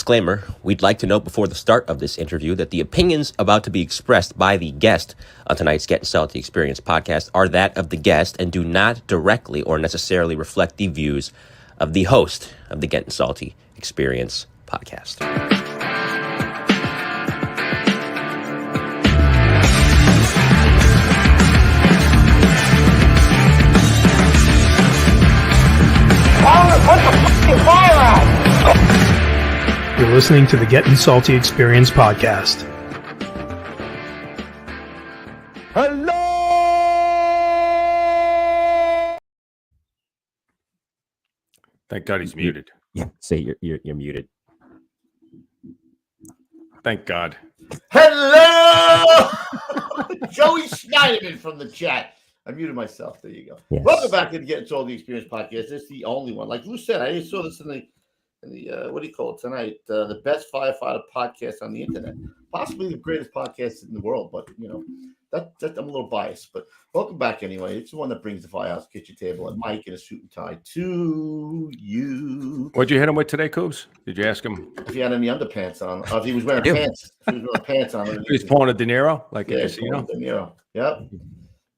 Disclaimer, we'd like to note before the start of this interview that the opinions about to be expressed by the guest on tonight's Gettin Salty Experience podcast are that of the guest and do not directly or necessarily reflect the views of the host of the Gettin Salty Experience podcast. Put the fucking fire out! You're listening to the Gettin Salty Experience podcast. Hello! Thank God he's muted. Yeah, say you're muted. Thank God. Hello! Joey Schneiderman from the chat. I muted myself. There you go. Yes. Welcome back to the Getting All the Experience podcast. It's the only one. Like Lou said, I just saw this in the what do you call it tonight? The best firefighter podcast on the internet. Possibly the greatest podcast in the world, but you know, that I'm a little biased. But welcome back anyway. It's the one that brings the Firehouse kitchen table and Mike in a suit and tie to you. What'd you hit him with today, Coobs? Did you ask him If he had any underpants on, or if he was wearing pants. If he was wearing pants on. he's pulling a De Niro like Yeah, a casino? De Niro. Yep.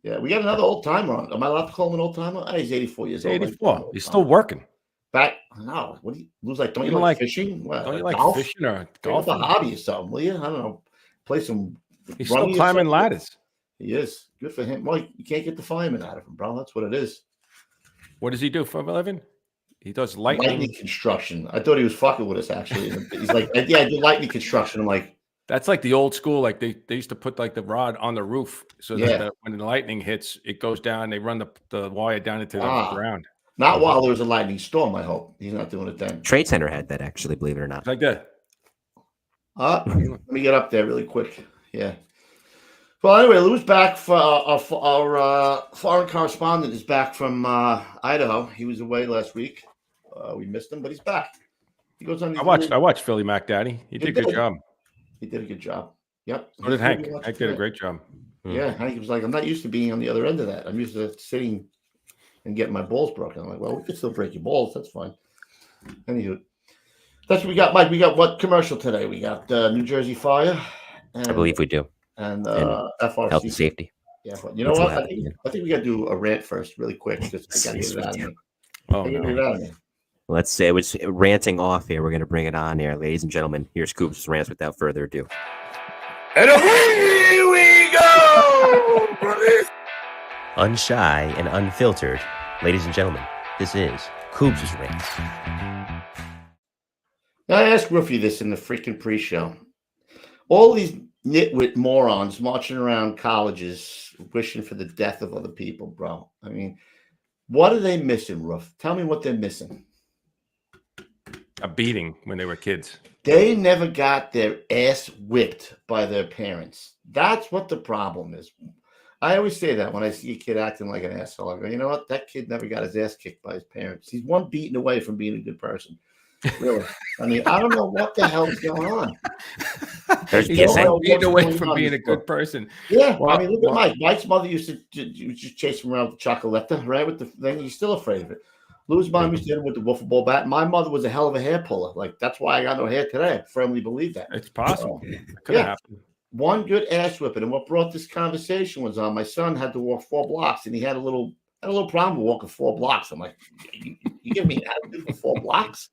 Yeah, we got another old timer on. Am I allowed to call him an old timer? Oh, he's 84 years old. 84. He's still working. Back. No. What do you lose? Like, don't you You like like- fishing? What, Don't you like golf? fishing or Pick up golf? a hobby or something, will you? I don't know. Play some. He's running still or climbing something? ladders. He is. Good for him. Well, you can't get the fireman out of him, bro. That's what it is. What does he do for a living? He does lightning. Lightning construction. I thought he was fucking with us, actually. He's like, yeah, I do lightning construction. I'm like, That's like the old school. Like they used to put like the rod on the roof so Yeah. that when the lightning hits, it goes down. They run the wire down into the ground. not while there was a lightning storm, I hope. He's not doing it then. Trade Center had that, actually, believe it or not. It's like that. Let me get up there really quick. Yeah. Well, anyway, Lou's back for our foreign correspondent is back from Idaho. He was away last week. We missed him, but he's back. He goes on. I watched Philly Mac Daddy. He did a good job. He did a good job. Yep. So did Hank. Hank did a great job. Yeah, Hank was like, I'm not used to being on the other end of that. I'm used to sitting and getting my balls broken. I'm like, well, we can still break your balls. That's fine. Anywho, that's what we got, Mike. We got what commercial today? We got New Jersey Fire. And, I believe we do. And And FRC. Health and safety. Yeah, but you know That's what? what I think we got to do a rant first, really quick. Just I got to get it out of me. Oh, I gotta no. get it out of me. Let's say it was ranting off here. We're going to bring it on here, ladies and gentlemen. Here's Coop's rants without further ado. And away we go! Unshy and unfiltered, ladies and gentlemen, this is Coop's rants. Now, I asked Ruffy this in the freaking pre-show. All these nitwit morons marching around colleges wishing for the death of other people, bro. I mean, what are they missing, Ruff? Tell me what they're missing. A beating when they were kids. They never got their ass whipped by their parents. That's what the problem is. I always say that when I see a kid acting like an asshole. I go, you know what? That kid never got his ass kicked by his parents. He's one beating away from being a good person. Really. I mean, I don't know what the hell is going on. There's He's pissing. all- Beating away going from on? being a good person. Yeah, Well, I mean, look at well- Mike. Mike's mother used to just chase him around with the chocolate, right? With the thing, he's still afraid of it. Lou's mom used to hit him with the wiffle ball bat. My mother was a hell of a hair puller. Like, that's why I got no hair today. I firmly believe that. It's possible. So, It could have yeah. happened. One good ass whipping. And what brought this conversation was my son had to walk 4 blocks, and he had a little problem walking 4 blocks. I'm like, you give me how to do for 4 blocks?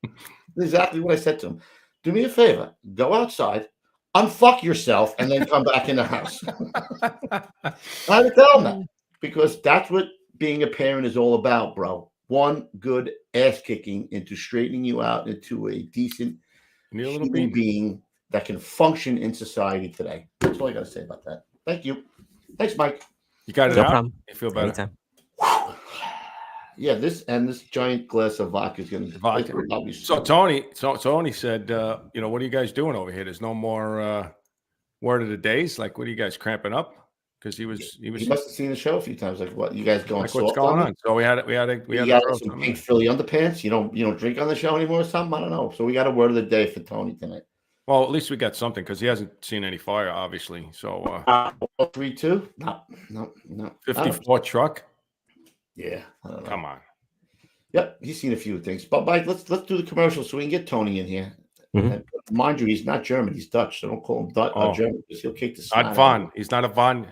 That's exactly what I said to him. Do me a favor. Go outside, unfuck yourself, and then come back in the house. I had to tell him that because that's what being a parent is all about, bro. One good ass kicking into straightening you out into a decent You need a little human beat. being that can function in society today. That's all I got to say about that. Thank you. Thanks, Mike. You got it No out? problem. You feel better? Anytime. Yeah, this giant glass of vodka is going to Vodka. So Tony said, what are you guys doing over here? There's no more word of the days. Like, what are you guys cramping up? Because he was He must have seen the show a few times. Like, what you guys going? like, what's soft going me? on? So we had You to got throw some something pink in. Philly underpants. You don't drink on the show anymore or something. I don't know. So we got a word of the day for Tony tonight. Well, at least we got something because he hasn't seen any fire, obviously. So 3-2? No. 54 truck. Yeah, I don't know. Come on. Yep, he's seen a few things. But Mike, let's do the commercial so we can get Tony in here. And mind you, he's not German. He's Dutch. So don't call him German because he'll kick the snot Not out of Von. you. He's not a Von.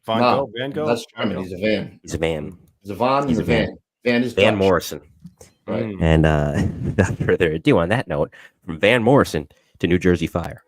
No, Van Gogh. that's German. He's a van. He's a van. He's a Von and a van. Van is Van Dutch. Morrison. Right. And without further ado, on that note, from Van Morrison to New Jersey Fire.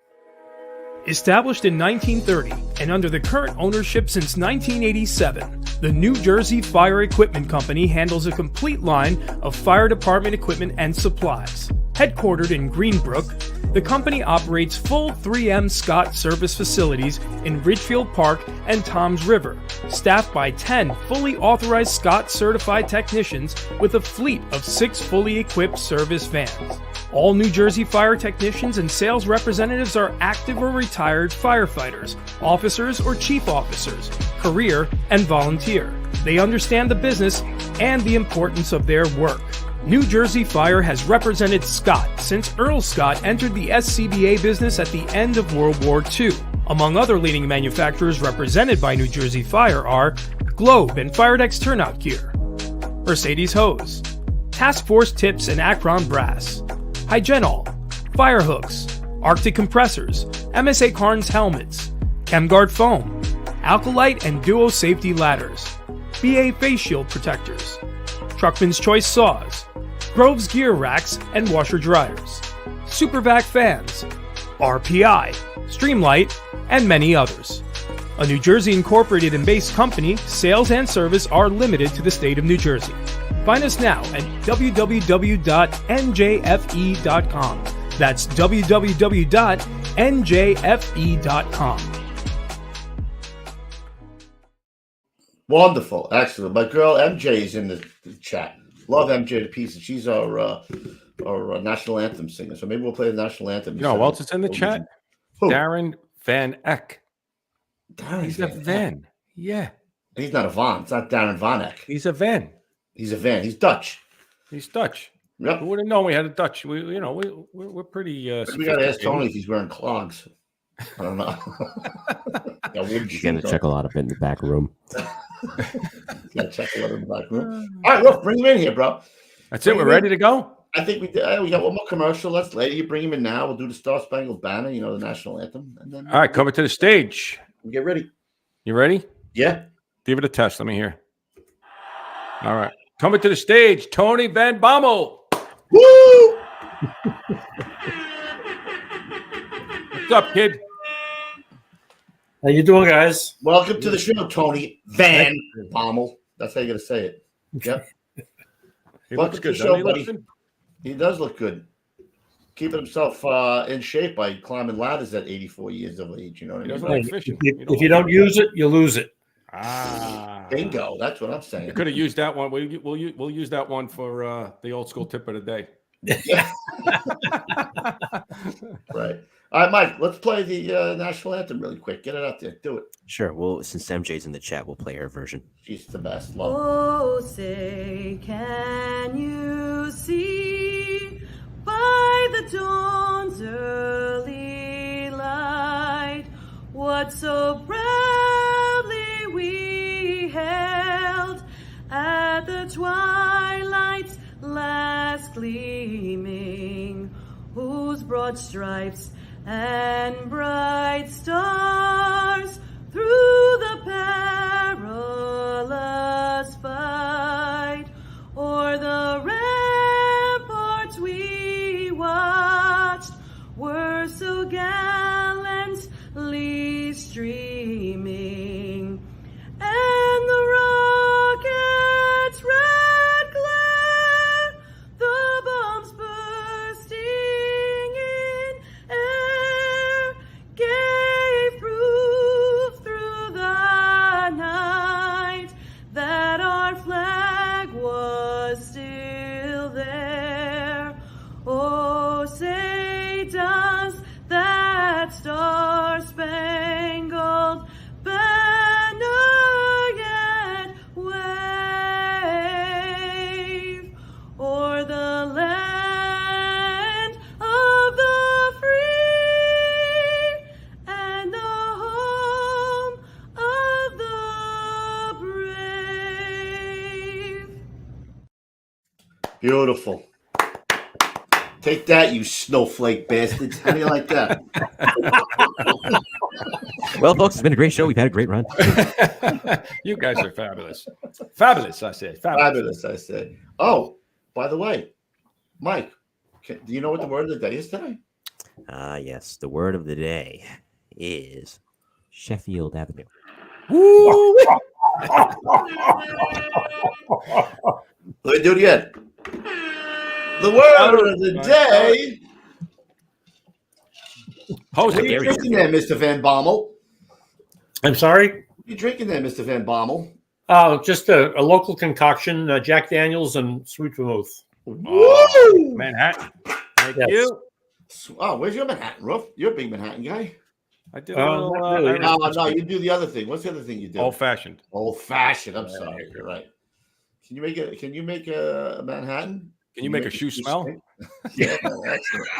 Established in 1930 and under the current ownership since 1987, the New Jersey Fire Equipment Company handles a complete line of fire department equipment and supplies. Headquartered in Greenbrook, the company operates full 3M Scott service facilities in Ridgefield Park and Toms River, staffed by 10 fully authorized Scott certified technicians with a fleet of 6 fully equipped service vans. All New Jersey Fire technicians and sales representatives are active or retired firefighters, officers or chief officers, career and volunteer. They understand the business and the importance of their work. New Jersey Fire has represented Scott since Earl Scott entered the SCBA business at the end of World War II. Among other leading manufacturers represented by New Jersey Fire are Globe and Firedex Turnout Gear, Mercedes Hose, Task Force Tips and Akron Brass, Hygenol, Firehooks, Arctic Compressors, MSA Carnes Helmets, ChemGuard Foam, Alkalite and Duo Safety Ladders, BA Face Shield Protectors, Truckman's Choice Saws, Grove's Gear Racks and Washer Dryers, Supervac Fans, RPI, Streamlight, and many others. A New Jersey incorporated and based company, sales and service are limited to the state of New Jersey. Find us now at www.njfe.com. That's www.njfe.com. Wonderful. Excellent. My girl MJ is in the chat. Love MJ to pieces. She's our national anthem singer. So maybe we'll play the national anthem. You know who else is in the chat? Who? Darren Van Eck. Darren He's a Van. Yeah. He's not a Von. It's not Darren Von Eck. He's a Van. He's a van. He's Dutch. He's Dutch. Yep. Who would have known we had a Dutch? We're pretty. We got to ask Tony if he's wearing clogs. I don't know. He's going to check a lot of it in the back room. Got to check a lot in the back room. All right, look, bring him in here, bro. That's it. We're ready to go. I think we did. We got one more commercial. Let's later. You bring him in now. We'll do the Star Spangled Banner. You know, the national anthem, and then All right, come to the stage. get ready. You ready? Yeah. Give it a test. Let me hear. All right. Coming to the stage, Tony Van Bommel. Woo! What's up, kid? How you doing, guys? Welcome to the show, Tony Van Bommel. That's how you got to say it. Yep. He Welcome looks to good, the show, doesn't he, buddy. Lipton? He does look good. Keeping himself in shape by climbing ladders at 84 years of age. You know what I He doesn't mean? like fishing. If you don't use it, you lose it. Bingo. That's what I'm saying. You could have used that one. We'll use that one for the old school tip of the day. Yeah. Right. All right, Mike, let's play the national anthem really quick. Get it out there. Do it. Sure. Well, since MJ's in the chat, we'll play her version. She's the best. Love. Oh, say, can you see by the dawn's early light what so proudly we held at the twilight's last gleaming, whose broad stripes and bright stars through the perilous fight o'er the ramparts we watched were so gallantly streaming, and the rockets' red glare, the bombs bursting in air, gave proof through the night that our flag was still there. Oh, say does that star-spangled banner yet wave o'er the land of the free and the home of the brave? Beautiful. Take that, you snowflake bastards. How do you like that? Well, folks, it's been a great show. We've had a great run. You guys are fabulous. Fabulous, I said. Fabulous, I said. Oh, by the way, Mike, do you know what the word of the day is today? Yes. The word of the day is Sheffield Avenue. Let me do it again. The word of the day. How's What are you drinking there, Mr. Van Bommel? I'm sorry? What are you drinking there, Mr. Van Bommel? Just a local concoction, Jack Daniels and sweet vermouth. Woo! Manhattan. Thank Yes. you. Oh, where's your Manhattan roof? You're a big Manhattan guy. I did not really. No, you do the other thing. What's the other thing you do? old fashioned. Old fashioned. I'm sorry. You're right. Can you make a Manhattan? Can you make a shoe smell? Yeah, excellent.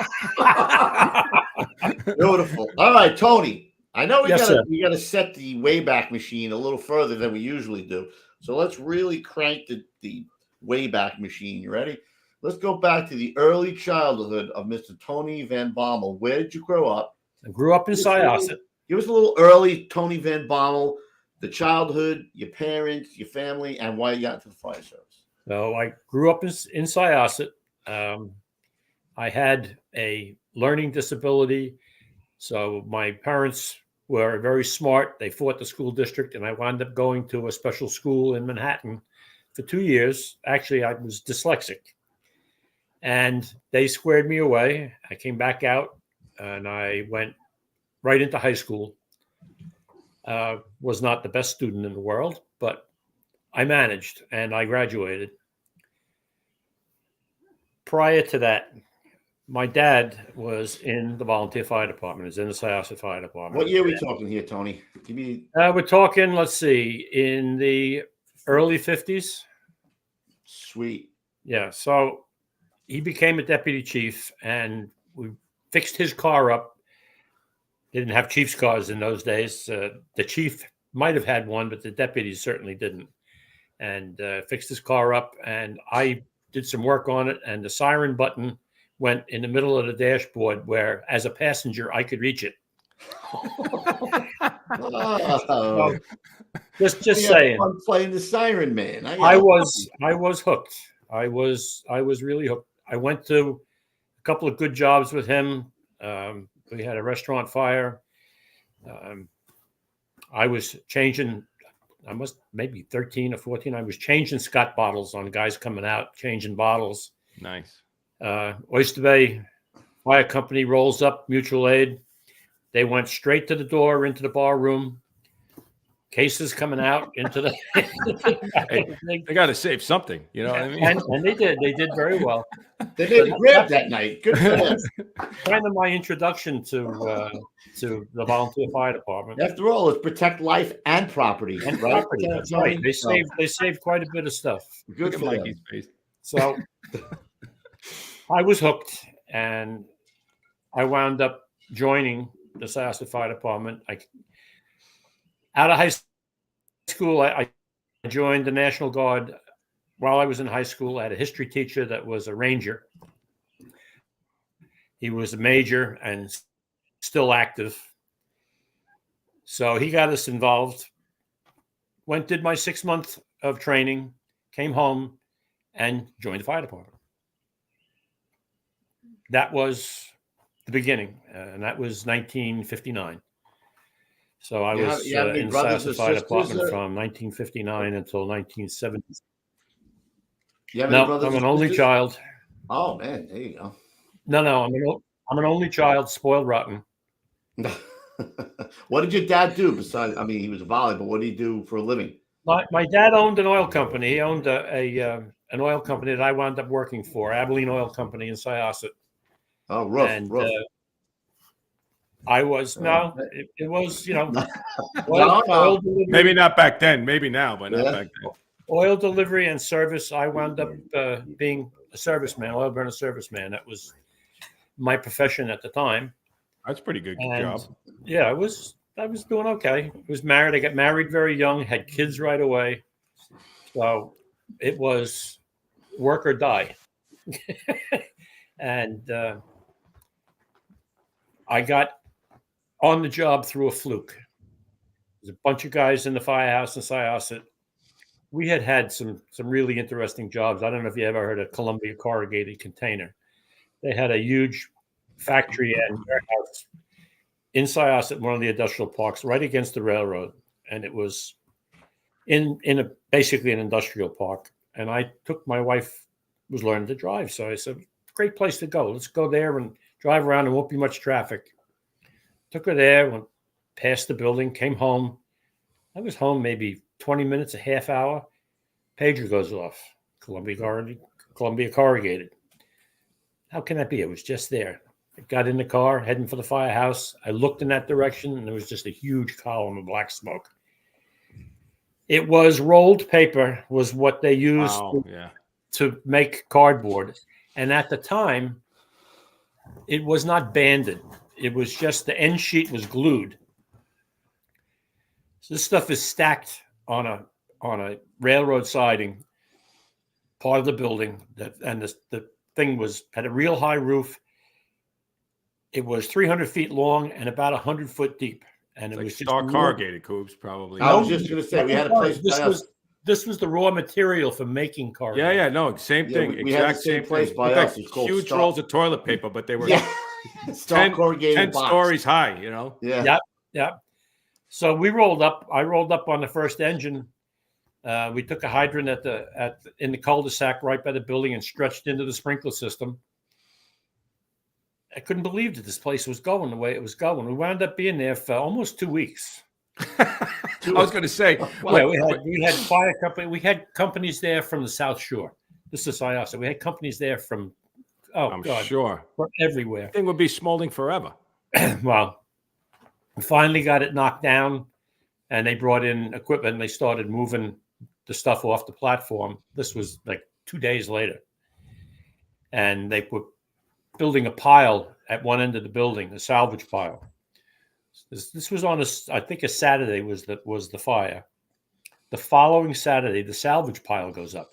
Beautiful. All right, Tony. I know we gotta set the Wayback Machine a little further than we usually do. So let's really crank the Wayback Machine. You ready? Let's go back to the early childhood of Mr. Tony Van Bommel. Where did you grow up? I grew up in Syosset. Give us a little early Tony Van Bommel, the childhood, your parents, your family, and why you got into the fire service. So I grew up in Syosset. I had a learning disability. So my parents were very smart. They fought the school district, and I wound up going to a special school in Manhattan for 2 years. Actually, I was dyslexic. And they squared me away. I came back out, and I went right into high school. Was not the best student in the world, but I managed, and I graduated. Prior to that, my dad was in the volunteer fire department. He was in the Syosset Fire Department. What year are we talking here, Tony? Give me. We're talking, let's see, in the early 50s. Sweet. Yeah, so he became a deputy chief, and we fixed his car up. They didn't have chief's cars in those days. The chief might have had one, but the deputies certainly didn't. And fixed his car up, and I did some work on it, and the siren button went in the middle of the dashboard where, as a passenger, I could reach it. Oh. Just saying. I'm playing the siren man. I was hooked. I was really hooked. I went to a couple of good jobs with him. We had a restaurant fire. I was changing. I must maybe 13 or 14. I was changing Scott bottles on guys coming out, changing bottles. Nice. Oyster Bay Fire Company rolls up, mutual aid. They went straight to the door into the bar room. Cases coming out into the. Hey, they got to save something, you know what I mean? And they did. They did very well. They made a grab that night. Good for them. Kind of my introduction to the volunteer fire department. After all, it's protect life and property. And right? property. That's right. They saved quite a bit of stuff. Good for them. Face. So I was hooked, and I wound up joining the Syosset Fire Department. Out of high school, I joined the National Guard. While I was in high school, I had a history teacher that was a ranger. He was a major and still active. So he got us involved. Did my 6 months of training, came home, and joined the fire department. That was the beginning, and that was 1959. So I was in the Syosset Fire Department from 1959 until 1970. No, I'm an only child. Oh man, there you go. No, I'm an only child, spoiled rotten. What did your dad do besides? I mean, he was a volley, but what did he do for a living? My dad owned an oil company. He owned an oil company that I wound up working for, Abilene Oil Company in Syosset. Oh, rough. I was it was Oil Maybe not back then, maybe now, but not back then. Oil delivery and service. I wound up being a serviceman, oil burner serviceman. That was my profession at the time. That's a pretty good job. Yeah, I was doing okay. I was married. I got married very young, had kids right away. So it was work or die. And I got on the job through a fluke. There's a bunch of guys in the firehouse in Syosset. We had some really interesting jobs. I don't know if you ever heard of Columbia Corrugated Container. They had a huge factory and warehouse in Syosset, one of the industrial parks, right against the railroad, and it was in basically an industrial park. And I took my wife was learning to drive, so I said, "Great place to go. Let's go there and drive around. There won't be much traffic." Took her there, went past the building, came home. I was home maybe 20 minutes, a half hour. Pager goes off. Columbia Corrugated. How can that be? It was just there. I got in the car, heading for the firehouse. I looked in that direction, and there was just a huge column of black smoke. It was rolled paper, was what they used to make cardboard. And at the time, it was not banded. It was just the end sheet was glued. So this stuff is stacked on a railroad siding, part of the building, and the thing had a real high roof. It was 300 feet long and about 100 foot deep, and it like was just Star corrugated, Coobs, probably. I was just going to say we had a place. This was the raw material for making corrugated. Yeah, no, same thing. We had the same place by us. It's called huge rolls of toilet paper, but they were 10 corrugated 10 box. stories high. You know. Yeah. So we rolled up. I rolled up on the first engine. We took a hydrant in the cul-de-sac right by the building and stretched into the sprinkler system. I couldn't believe that this place was going the way it was going. We wound up being there for almost 2 weeks. I was going to say, we had fire company. We had companies there from the South Shore. This is Syosset. We had companies there from I'm sure from everywhere. Thing would be smoldering forever. Well, we finally got it knocked down, and they brought in equipment. And they started moving the stuff off the platform. This was like 2 days later, and they were building a pile at one end of the building, a salvage pile. This was on I think a Saturday was the fire. The following Saturday, the salvage pile goes up.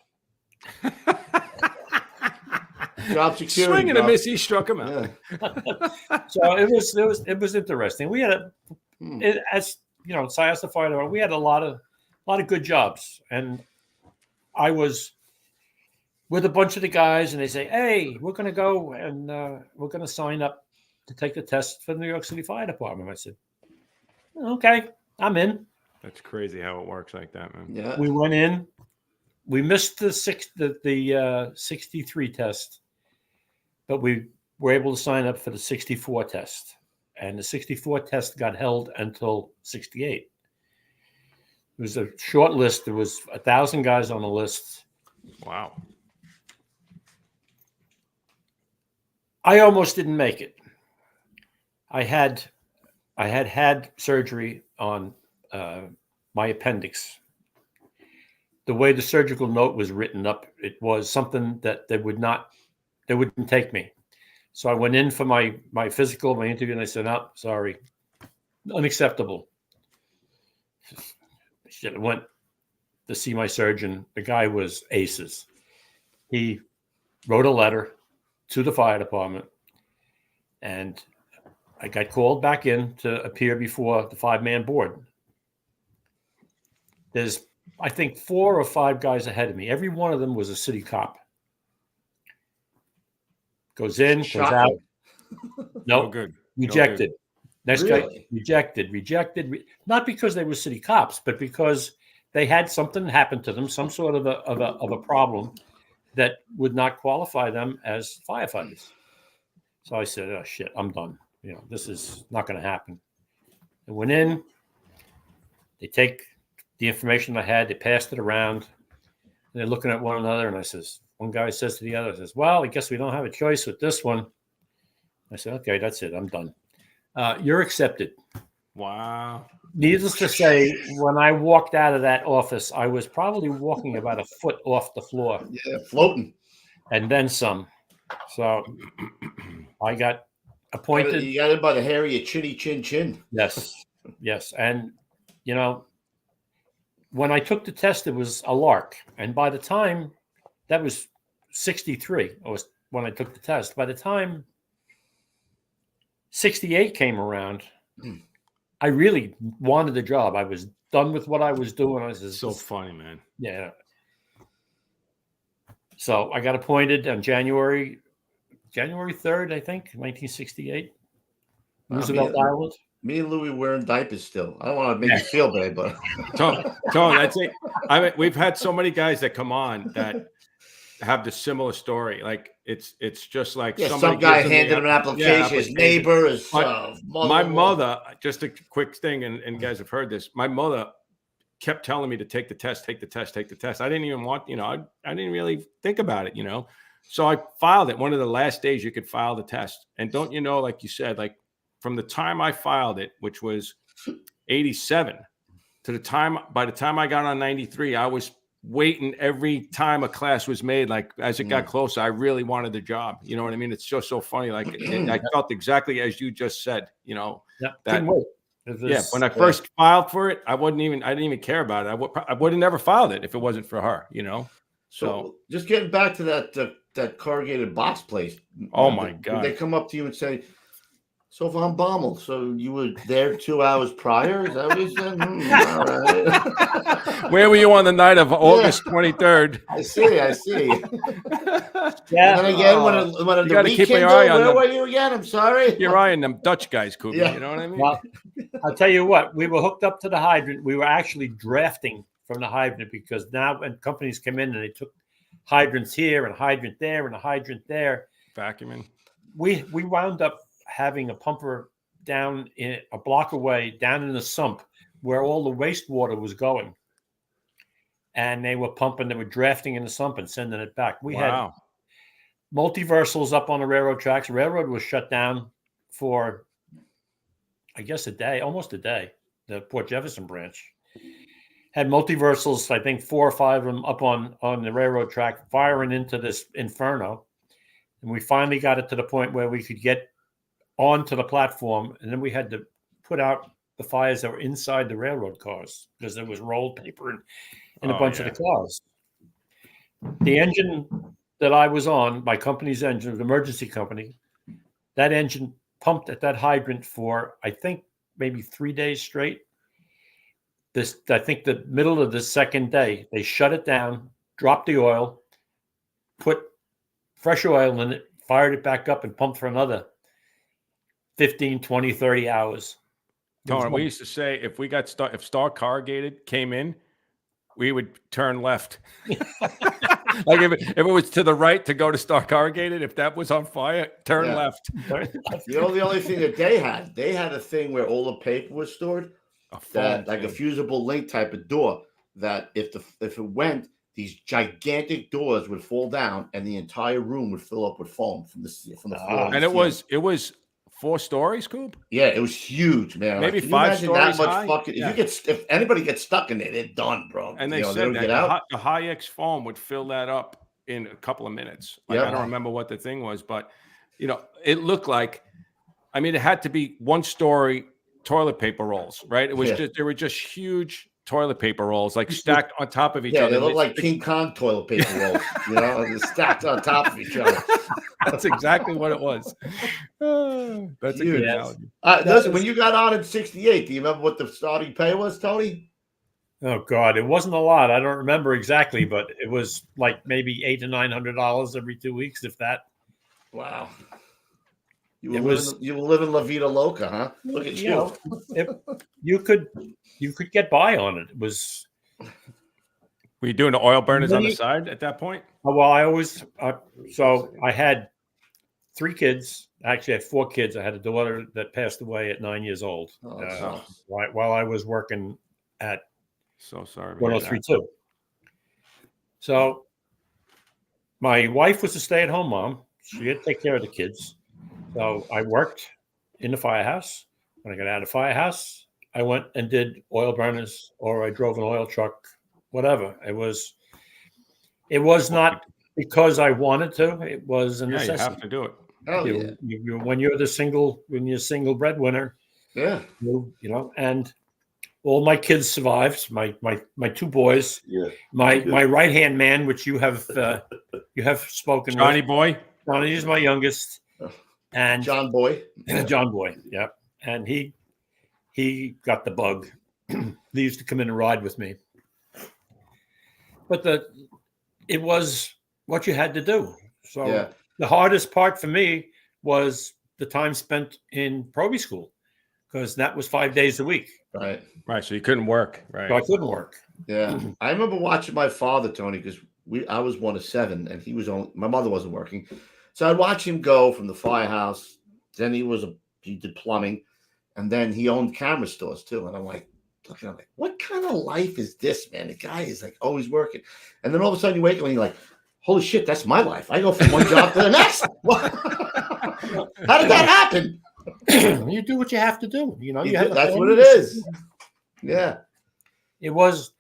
Job security. Swing and a miss, he struck him out. Yeah. So it was interesting. We had as you know, Syosset Fire Department, we had a lot of good jobs, and I was with a bunch of the guys, and they say, "Hey, we're going to go and we're going to sign up to take the test for the New York City Fire Department." I said, "Okay, I'm in." That's crazy how it works like that, man. Yeah. We went in. We missed the 63 test, but we were able to sign up for the 64 test, and the 64 test got held until 68. It was a short list. There was 1,000 guys on the list. Wow. I almost didn't make it. I had surgery on my appendix. The way the surgical note was written up, it was something that they wouldn't take me. So I went in for my physical, my interview, and they said, "No, sorry, unacceptable." I went to see my surgeon. The guy was aces. He wrote a letter to the fire department, and I got called back in to appear before the 5-man board. There's, I think, 4 or 5 guys ahead of me. Every one of them was a city cop. Goes in, goes out. No, good. Rejected. Next guy, Really? rejected. Not because they were city cops, but because they had something happen to them, some sort of a problem that would not qualify them as firefighters. So I said, "Oh shit, I'm done. You know, this is not going to happen." I went in. They take the information I had, they passed it around, and they're looking at one another. And one guy says to the other, says, "Well, I guess we don't have a choice with this one." I said, "Okay, that's it. I'm done. You're accepted." Wow. Needless to say, when I walked out of that office, I was probably walking about a foot off the floor. Yeah, floating. And then some. So I got appointed. You got it by the hair of your chinny chin. Yes. And, you know, when I took the test, it was a lark. And by the time that was 63, or when I took the test. By the time 68 came around, I really wanted the job. I was done with what I was doing. I was just, So funny, man. Yeah. So I got appointed on January 3rd, I think, 1968. Roosevelt Island. Me and Louis wearing diapers still. I don't want to make you feel bad, but Tone, that's it. I mean, we've had so many guys that come on that have the similar story. Like it's just like some guy handed him an application. His neighbor is my mother. Just a quick thing, and guys have heard this. My mother kept telling me to take the test. I didn't even want, I didn't really think about it, So I filed it. One of the last days you could file the test, and don't you know, like you said, like from the time I filed it, which was 87, to by the time I got on 93, I was waiting every time a class was made. Like as it got closer, I really wanted the job. You know what I mean? It's just so funny. Like I felt exactly as you just said. That when I first filed for it, I didn't even care about it. I would have never filed it if it wasn't for her. So just getting back to that corrugated box place. Oh my God! They come up to you and say, "So if I'm Bommel, so you were there 2 hours prior? Is that what you said?" All right. Where were you on the night of August 23rd? I see. Yeah. And then again, when you got to keep your eye on where were you again? I'm sorry. Your eye on them Dutch guys, Cooper. Yeah. You know what I mean? Well, I'll tell you what. We were hooked up to the hydrant. We were actually drafting from the hydrant because now when companies come in and they took hydrants here and a hydrant there and a hydrant there, vacuuming. We wound up having a pumper down in a block away, down in the sump where all the wastewater was going. And they were drafting in the sump and sending it back. We had multiversals up on the railroad tracks. Railroad was shut down for, I guess, almost a day. The Port Jefferson branch had multiversals, I think 4 or 5 of them up on the railroad track, firing into this inferno. And we finally got it to the point where we could get onto the platform, and then we had to put out the fires that were inside the railroad cars because there was rolled paper in a bunch of the cars. The engine that I was on, my company's engine, the emergency company, that engine pumped at that hydrant for, I think, maybe 3 days straight. I think the middle of the second day, they shut it down, dropped the oil, put fresh oil in it, fired it back up, and pumped for another 15, 20, 30 hours. Tony, we used to say if Star Corrugated came in, we would turn left. Like if it was to the right to go to Star Corrugated, if that was on fire, turn left. The only thing that they had a thing where all the paper was stored, like a fusible link type of door, that if it went, these gigantic doors would fall down and the entire room would fill up with foam from the floor. And it was 4 stories, Coop? Yeah, it was huge, man. Maybe 5 stories high. If anybody gets stuck in there, they're done, bro. And they said that the high X foam would fill that up in a couple of minutes. I don't remember what the thing was, but it looked like, it had to be 1-story toilet paper rolls, right? It was they were just huge toilet paper rolls, like stacked on top of each other. Yeah, they look like King Kong toilet paper rolls, stacked on top of each other. That's exactly what it was. That's huge. A good analogy. Listen, when you got on in 68, do you remember what the starting pay was, Tony? Oh God, it wasn't a lot. I don't remember exactly, but it was like maybe $800 to $900 every 2 weeks, if that. Wow. You were living La Vida Loca, huh? Look at you. You could get by on it. It was. Were you doing the oil burners on the side at that point? Well, I always. So I had 3 kids. Actually, I had 4 kids. I had a daughter that passed away at 9 years old. While I was working at. So sorry. 1032. So my wife was a stay-at-home mom. She had to take care of the kids. So I worked in the firehouse. When I got out of the firehouse, I went and did oil burners, or I drove an oil truck, whatever. It was not because I wanted to. It was a necessity. You have to do it. When you're a single breadwinner. Yeah. And all my kids survived. My 2 boys. Yeah. My right hand man, which you have spoken. Johnny boy. Donnie is my youngest, and John Boy. John Boy, yeah, and he got the bug. They used to come in and ride with me, but it was what you had to do. So the hardest part for me was the time spent in Proby school, because that was 5 days a week. Right. So you couldn't work. Right. So I couldn't work. Yeah. I remember watching my father, Tony, because I was one of 7, and my mother wasn't working. So I'd watch him go from the Firehouse. Then he did plumbing, and then he owned camera stores too. And I'm like, what kind of life is this, man? The guy is like always working. And then all of a sudden you wake up and you're like, holy shit, that's my life. I go from one job to the next. How did that happen? You do what you have to do. That's what it is. Yeah. It was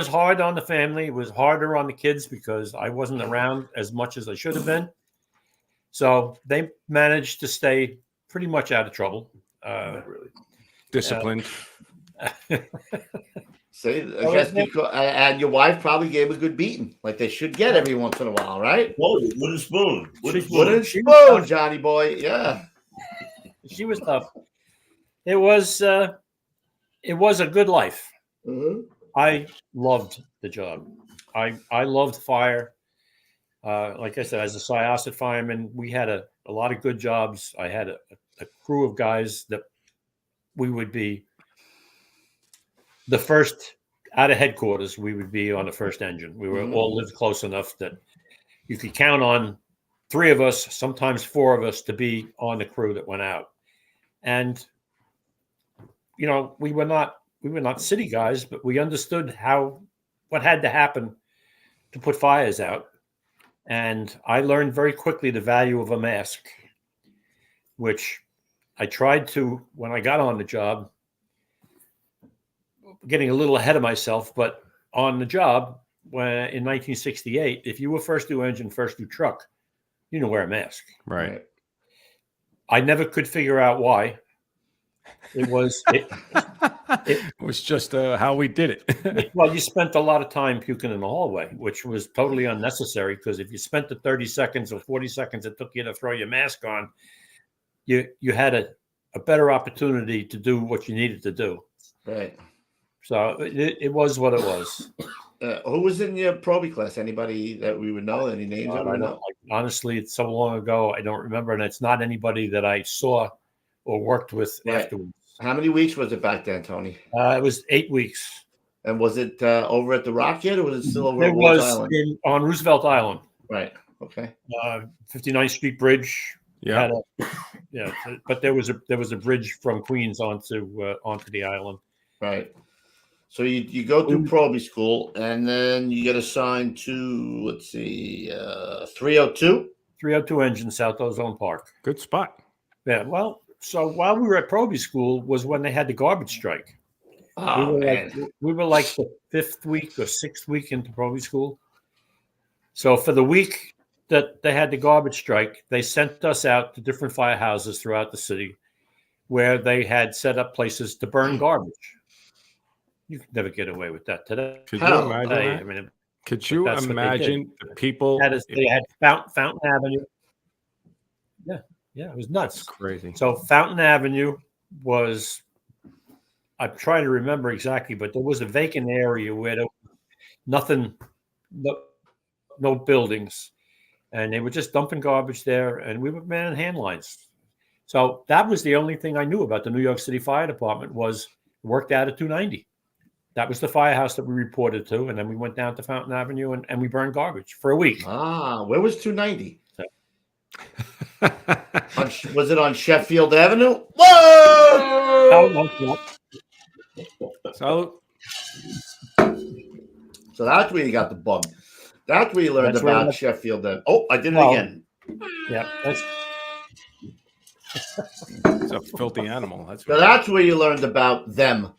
hard on the family. It was harder on the kids because I wasn't around as much as I should have been. So they managed to stay pretty much out of trouble. Really disciplined. See, I guess and your wife probably gave a good beating, like they should get every once in a while, right? Wooden spoon. Wooden spoon, Johnny boy. Yeah. She was tough. It was a good life. Mm-hmm. I loved the job. I loved fire. Like I said, as a Syosset fireman, we had a lot of good jobs. I had a crew of guys that we would be the first out of headquarters. We would be on the first engine. We were all lived close enough that you could count on 3 of us, sometimes 4 of us, to be on the crew that went out. And we were not city guys, but we understood what had to happen to put fires out. And I learned very quickly the value of a mask, which I tried to, when I got on the job, getting a little ahead of myself, but on the job in 1968, if you were first due engine, first due truck, you didn't wear a mask. Right. I never could figure out why. It was just how we did it. Well, you spent a lot of time puking in the hallway, which was totally unnecessary, because if you spent the 30 seconds or 40 seconds it took you to throw your mask on, you had a better opportunity to do what you needed to do. Right. So it was what it was. Who was in your Proby class? Anybody that we would know? Any names that we know? Honestly, it's so long ago, I don't remember, and it's not anybody that I saw or worked with afterwards. How many weeks was it back then, Tony? It was 8 weeks. And was it over at the Rock yet, or was it still over at Rose Island? On Roosevelt Island. Right. Okay. 59th Street Bridge. Yeah. But there was a bridge from Queens onto the island. Right. So you go through Proby school, and then you get assigned to 302. 302 engine, South Ozone Park. Good spot. Yeah. Well, so while we were at Proby school was when they had the garbage strike. Oh, we were like the 5th week or 6th week into Proby school. So for the week that they had the garbage strike, they sent us out to different firehouses throughout the city where they had set up places to burn garbage. You could never get away with that today. Could you imagine? Could you imagine the people? They had Fountain Avenue. Yeah, it was nuts. That's crazy. So Fountain Avenue was, I'm trying to remember exactly, but there was a vacant area where there was nothing, no buildings, and they were just dumping garbage there, and we were manning hand lines. So that was the only thing I knew about the New York City Fire Department, was worked out at 290. That was the firehouse that we reported to, and then we went down to Fountain Avenue and we burned garbage for a week. Where was 290? Was it on Sheffield Avenue? Whoa! So that's where you got the bug. That's where you learned about Sheffield. Oh, I did it again. Yeah, it's a filthy animal. That's where you learned about them.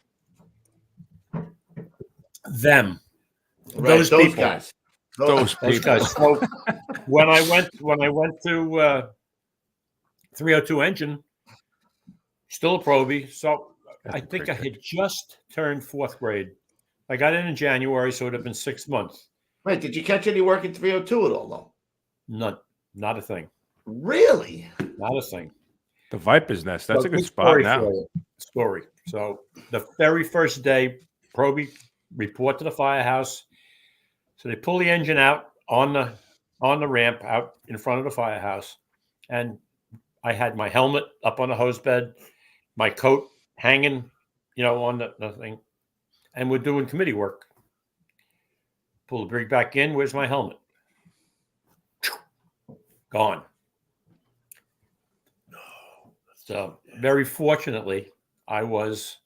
Them. Right, those people. Guys. Those guys. So when I went to 302 engine, still a Proby. So I think I had just turned 4th grade. I got in January, so it would have been 6 months. Right. Did you catch any work in 302 at all, though? None. Not a thing. Really? Not a thing. The Viper's Nest. That's So a good quick spot story now. for you. Story. So the very first day, Proby report to the firehouse. So they pull the engine out on the ramp out in front of the firehouse, and I had my helmet up on the hose bed, my coat hanging, on the thing, and we're doing committee work. Pull the rig back in. Where's my helmet? Gone. So very fortunately, I was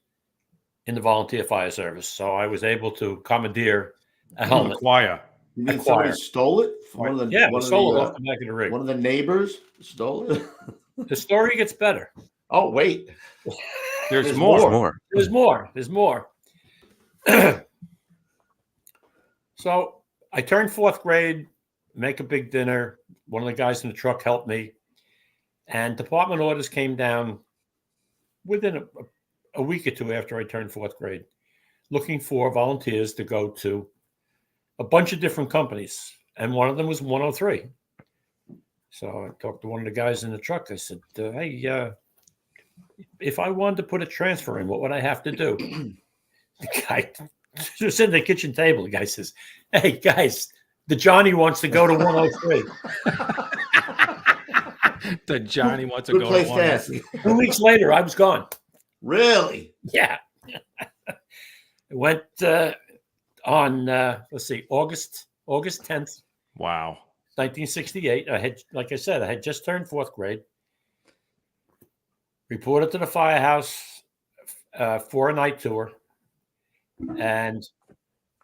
in the volunteer fire service, so I was able to commandeer a helmet. Acquire. You mean Acquire. somebody stole it? From one of the, Yeah, one we of stole the, it off the back of the rig. one of the neighbors stole it. The story gets better. Oh, wait. There's There's more. More. There's more. There's more. So I turned fourth grade, make a big dinner. One of the guys in the truck helped me. And department orders came down within a week or two after I turned fourth grade, looking for volunteers to go to a bunch of different companies. And one of them was 103. So I talked to one of the guys in the truck. I said, hey, if I wanted to put a transfer in, what would I have to do? The guy just sitting at the kitchen table. The guy says, hey, guys, the Johnny wants to go to 103. The Johnny wants to Good go place to to ask. 1. 2 weeks later, I was gone. Really? Yeah. I went on, August 10th, Wow. 1968. I had, like I said, I had just turned fourth grade. Reported to the firehouse for a night tour. And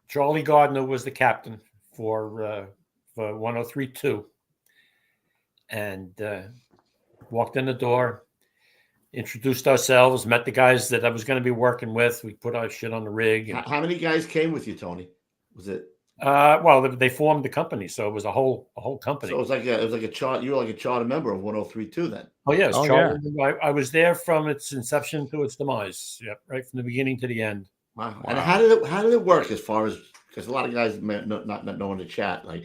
Charlie Gardner was the captain for 103-2. And walked in the door, introduced ourselves, met the guys that I was going to be working with. We put our shit on the rig. And, How many guys came with you, Tony? Was it? well, they formed the company, so it was a whole company. So it was like a chart. You were like a charter member of 103.2 then. Oh yes, Oh, Charlie. I was there from its inception to its demise. Yep, right from the beginning to the end. Wow. And how did it work as far as, because a lot of guys may not know in the chat, like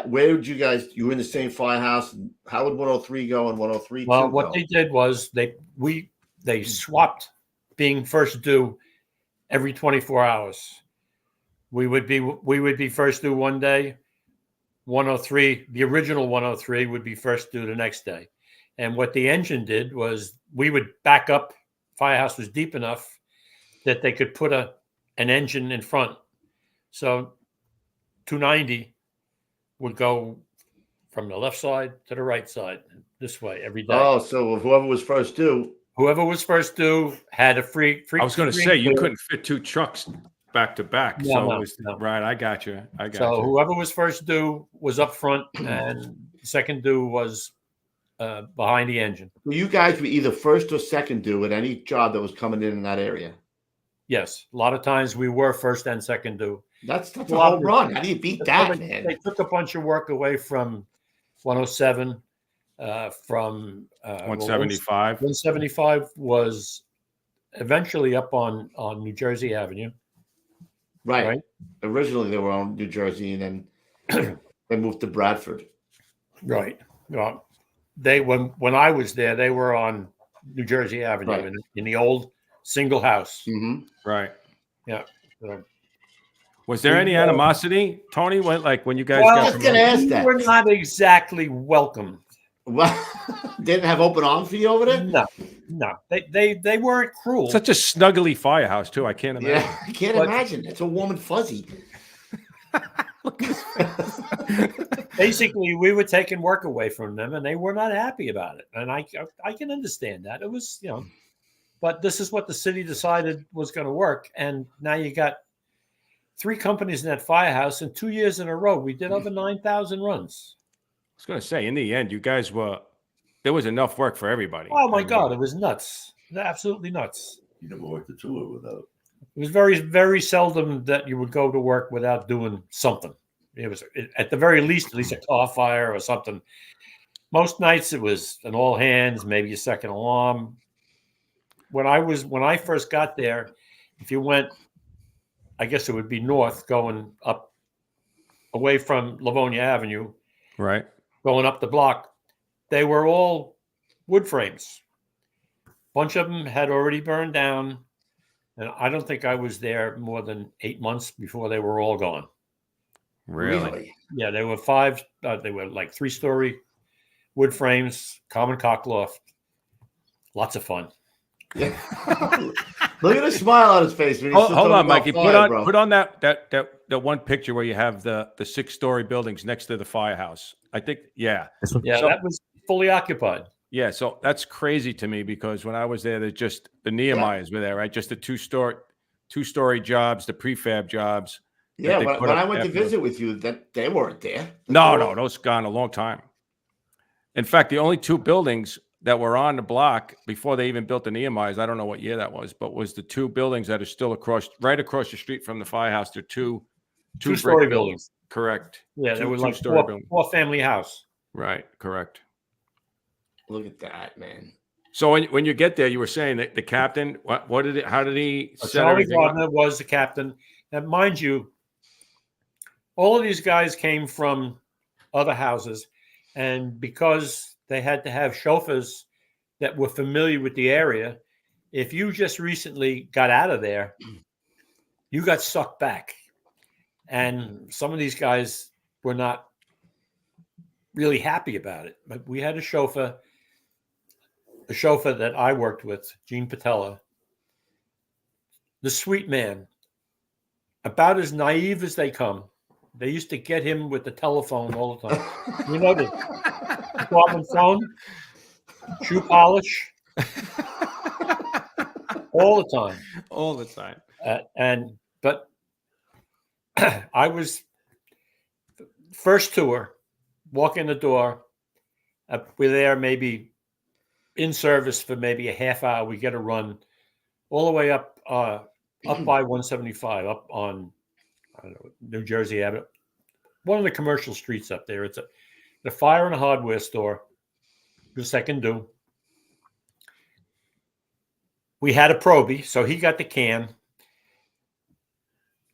where would you guys, you were in the same firehouse, how would 103 go and 103 Well, go? what they did was they swapped being first due every 24 hours. We would be first due one day. 103, the original 103 would be first due the next day. And what the engine did was we would back up. Firehouse was deep enough that they could put an engine in front. So 290 would go from the left side to the right side this way every day. Oh, so whoever was first due. Whoever was first due had a free. I was going to say you couldn't fit 2 trucks back to back. No. Right. I got you. So whoever was first due was up front, and second due was behind the engine. You guys were either first or second due at any job that was coming in that area. Yes, a lot of times we were first and second due. That's a home run. How do you beat that, man? They took a bunch of work away from 107, from 175. 175 was eventually up on New Jersey Avenue. Right. Originally they were on New Jersey, and then they moved to Bradford. Right. Well, when I was there, they were on New Jersey Avenue, Right. in the old single house. Mm-hmm. Right. Yeah. So, Was there any animosity, Tony? When you guys well, got I was gonna ask we that. were not exactly welcome. Well, didn't have open arms for you over there? No. They weren't cruel. such a snuggly firehouse too? I can't imagine. Yeah, I can't But- imagine. It's a warm and fuzzy. Basically, we were taking work away from them, and they were not happy about it. And I can understand that. It was, but this is what the city decided was going to work. And now you got 3 companies in that firehouse, and 2 years in a row, we did over 9,000 runs. I was going to say, in the end, you guys there was enough work for everybody. Oh my God, it was nuts. Absolutely nuts. You never worked a tour without. It was very, very seldom that you would go to work without doing something. It was at the very least, at least a car fire or something. Most nights it was an all hands, maybe a second alarm. When I first got there, if you went, I guess it would be north, going up away from Livonia Avenue, Right. going up the block, they were all wood frames. A bunch of them had already burned down, and I don't think I was there more than 8 months before they were all gone. Really? Yeah, they were five. They were like 3-story wood frames, common cockloft. Lots of fun. Yeah. Look at the smile on his face. When he's still Hold talking on, about Mikey. fire, bro. Put on that one picture where you have the 6-story buildings next to the firehouse. I think, yeah. Yeah, So- that was fully occupied. Yeah, so that's crazy to me because when I was there, there's just the Nehemiahs were there, right? Just the two-story jobs, the prefab jobs. Yeah, they when put I up went to afterwards. visit with you, that they weren't there. No, those gone a long time. In fact, the only 2 buildings that were on the block before they even built the Nehemiahs, I don't know what year that was, but was the 2 buildings that are still right across the street from the firehouse. They're two Two-story brick buildings. Correct. Yeah, they were like two-story buildings. 4-family house. Right, correct. Look at that, man. So when you get there, you were saying that the captain, how did he set Charlie everything up? Gardner was the captain. And mind you, all of these guys came from other houses, and because they had to have chauffeurs that were familiar with the area, if you just recently got out of there, you got sucked back. And some of these guys were not really happy about it. But we had a chauffeur that I worked with, Gene Patella, the sweet man, about as naive as they come. They used to get him with the telephone all the time. You know, the department phone, shoe polish, all the time. All the time. But I was first tour, walk in the door. We're there maybe in service for maybe a half hour. We get a run all the way up by 175, up on New Jersey Avenue, one of the commercial streets up there. It's the fire and hardware store. The second due. We had a Proby, so he got the can.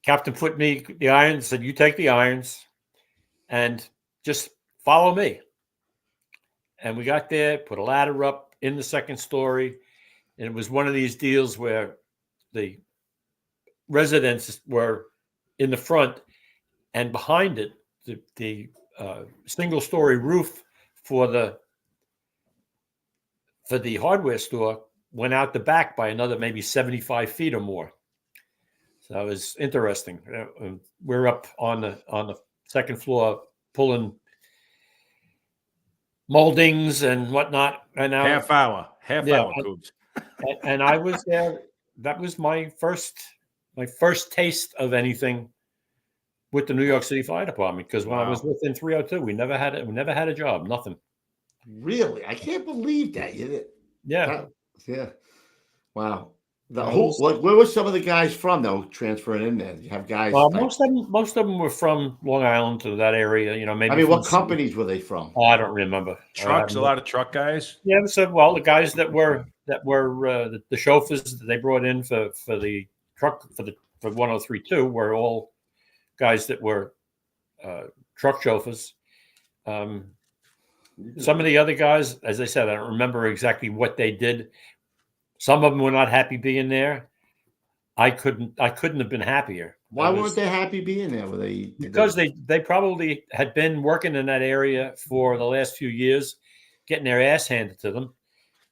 Captain put me the irons, said, "You take the irons and just follow me." And we got there, put a ladder up in the second story. And it was one of these deals where the residents were in the front, and behind it, the single-story roof for the hardware store went out the back by another maybe 75 feet or more. So it was interesting. We're up on the second floor pulling moldings and whatnot. And now, Half hour, Coops. and I was there. That was my first taste of anything with the New York City Fire Department. Because when I was within 302, we never had a job, nothing. Really? I can't believe that. You did. Yeah. Yeah. Wow. Where were some of the guys from though? Transferring in there, you have guys. Most of them were from Long Island to that area. You know, maybe. I mean, what companies were they from? Oh, I don't remember. Trucks, a lot of truck guys. Yeah, so the guys that were the chauffeurs that they brought in for the truck for 1032 were all guys that were truck chauffeurs. Some of the other guys, as I said, I don't remember exactly what they did. Some of them were not happy being there. I couldn't have been happier. Why weren't they happy being there? Were they? Because they probably had been working in that area for the last few years, getting their ass handed to them,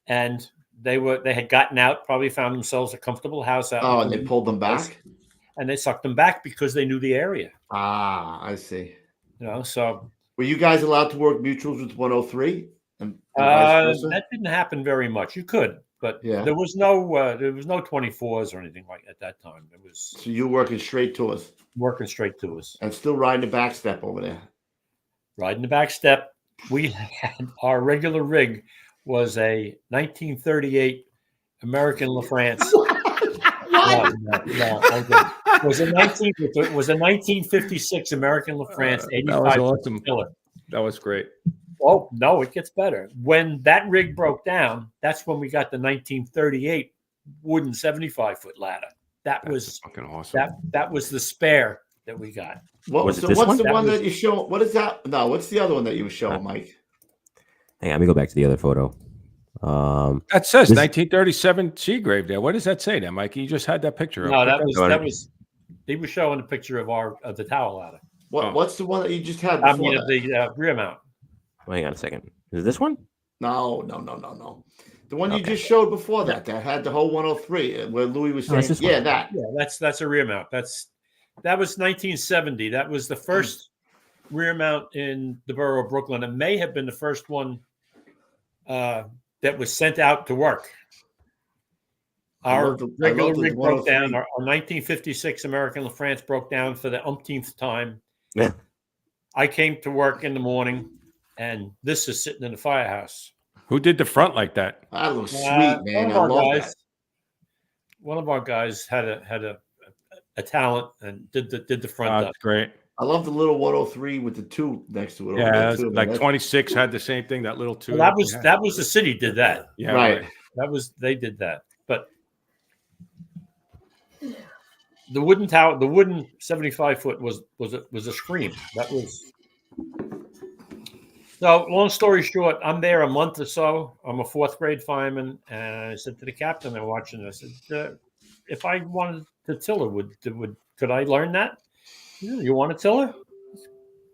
and they had gotten out, probably found themselves a comfortable house out. Oh, and they pulled them back, and they sucked them back because they knew the area. Ah, I see. You know, so were you guys allowed to work mutuals with 103? And that didn't happen very much. You could. But yeah, there was no 24s or anything like at that time. It was so you working straight to us, and still riding the back step over there. Riding the back step. We had our regular rig was a 1938 American LaFrance. It was a 1956 American LaFrance 85. That was awesome. Killer. That was great. Oh, no, it gets better. When that rig broke down, that's when we got the 1938 wooden 75-foot ladder. That's was fucking awesome. That was the spare that we got. What's the one that you show? What is that? No, what's the other one that you were showing, Mike? Hang on, let me go back to the other photo. That says This- 1937 Seagrave there. What does that say there, Mikey? You just had that picture No, up. that was he was showing a picture of the tower ladder. What's the one that you just had? I Before mean, that? the rear mount. Hang on a second. Is it this one? No. The one you just showed before that had the whole 103 where Louis was saying, this yeah, one. that. Yeah, that's a rear mount. That was 1970. That was the first rear mount in the borough of Brooklyn. It may have been the first one that was sent out to work. Our regular rig broke down. Our 1956 American LaFrance broke down for the umpteenth time. Yeah. I came to work in the morning, and this is sitting in the firehouse. Who did the front like that? That looks sweet, man. I love that. One of our guys had a talent and did the front up. That's great. I love the little 103 with the 2 next to it. Yeah, like 26 had the same thing. That little 2. Well, that was the city did that. Yeah, right. They did that. But the wooden tower, the wooden 75-foot was a scream. That was. So, long story short, I'm there a month or so. I'm a 4th grade fireman, and I said to the captain I'm watching, I said, if I wanted to tiller, could I learn that? You want a tiller?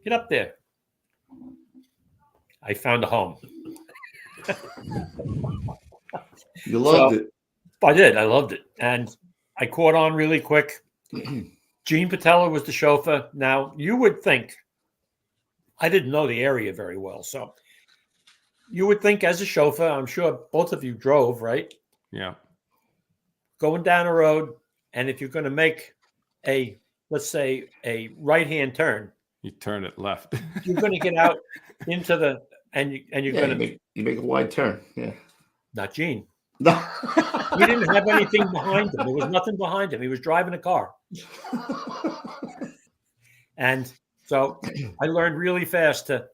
Get up there. I found a home. You loved it. I did. I loved it. And I caught on really quick. Gene Patella was the chauffeur. Now, you would think, I didn't know the area very well. So you would think as a chauffeur, I'm sure both of you drove, right? Yeah. Going down a road, and if you're going to make let's say a right-hand turn, You turn it left. you're going to get out into and you're going to you make a wide turn. Yeah. Not Gene. No. He didn't have anything behind him. There was nothing behind him. He was driving a car. And so I learned really fast to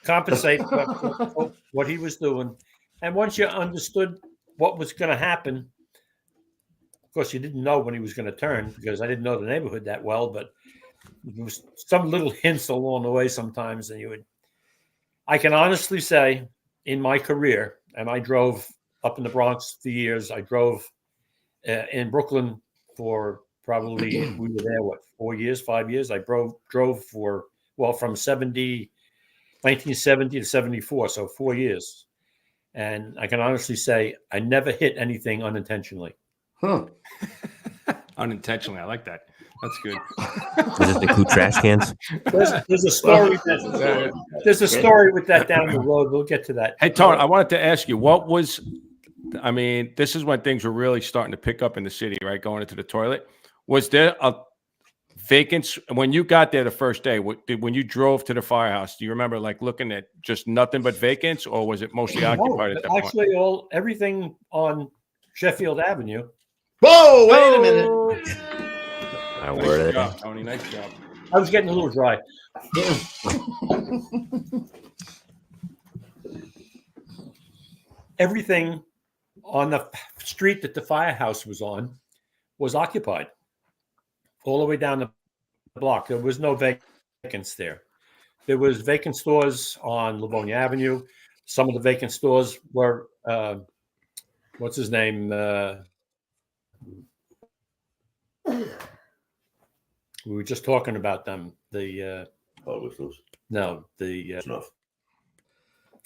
compensate for what he was doing. And once you understood what was going to happen, of course, you didn't know when he was going to turn because I didn't know the neighborhood that well, but there was some little hints along the way sometimes. And I can honestly say in my career, and I drove up in the Bronx for years. I drove in Brooklyn for probably, we were there, 4 years, 5 years. I drove from 1970 to 74, so 4 years. And I can honestly say I never hit anything unintentionally. Huh. Unintentionally. I like that. That's good. Does it include trash cans? There's a story. There's a story with that down the road. We'll get to that. Hey, Tony, I wanted to ask you, this is when things were really starting to pick up in the city, right? Going into the toilet. Was there a vacant, when you got there the first day, when you drove to the firehouse, do you remember like looking at just nothing but vacants, or was it mostly occupied at that point? Actually, everything on Sheffield Avenue. Whoa, wait a minute. Nice job, Tony. Nice job. I was getting a little dry. Everything on the street that the firehouse was on was occupied all the way down the block. There was no vacants there. There was vacant stores on Livonia Avenue. Some of the vacant stores were, what's his name? We were just talking about them.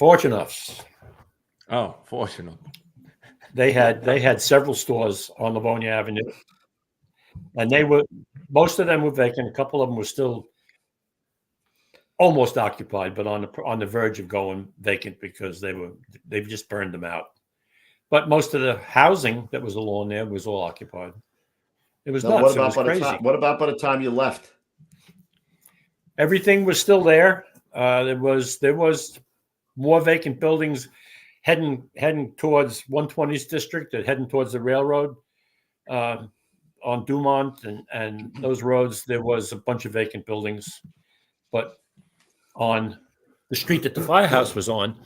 Fortunoffs. Oh, fortunate. They had several stores on Livonia Avenue, and most of them were vacant. A couple of them were still almost occupied, but on the verge of going vacant because they've just burned them out. But most of the housing that was along there was all occupied. It was nuts. It was crazy. What about by the time you left? Everything was still there. There was more vacant buildings heading towards 120th district and heading towards the railroad on Dumont and those roads. There was a bunch of vacant buildings, but on the street that the firehouse was on,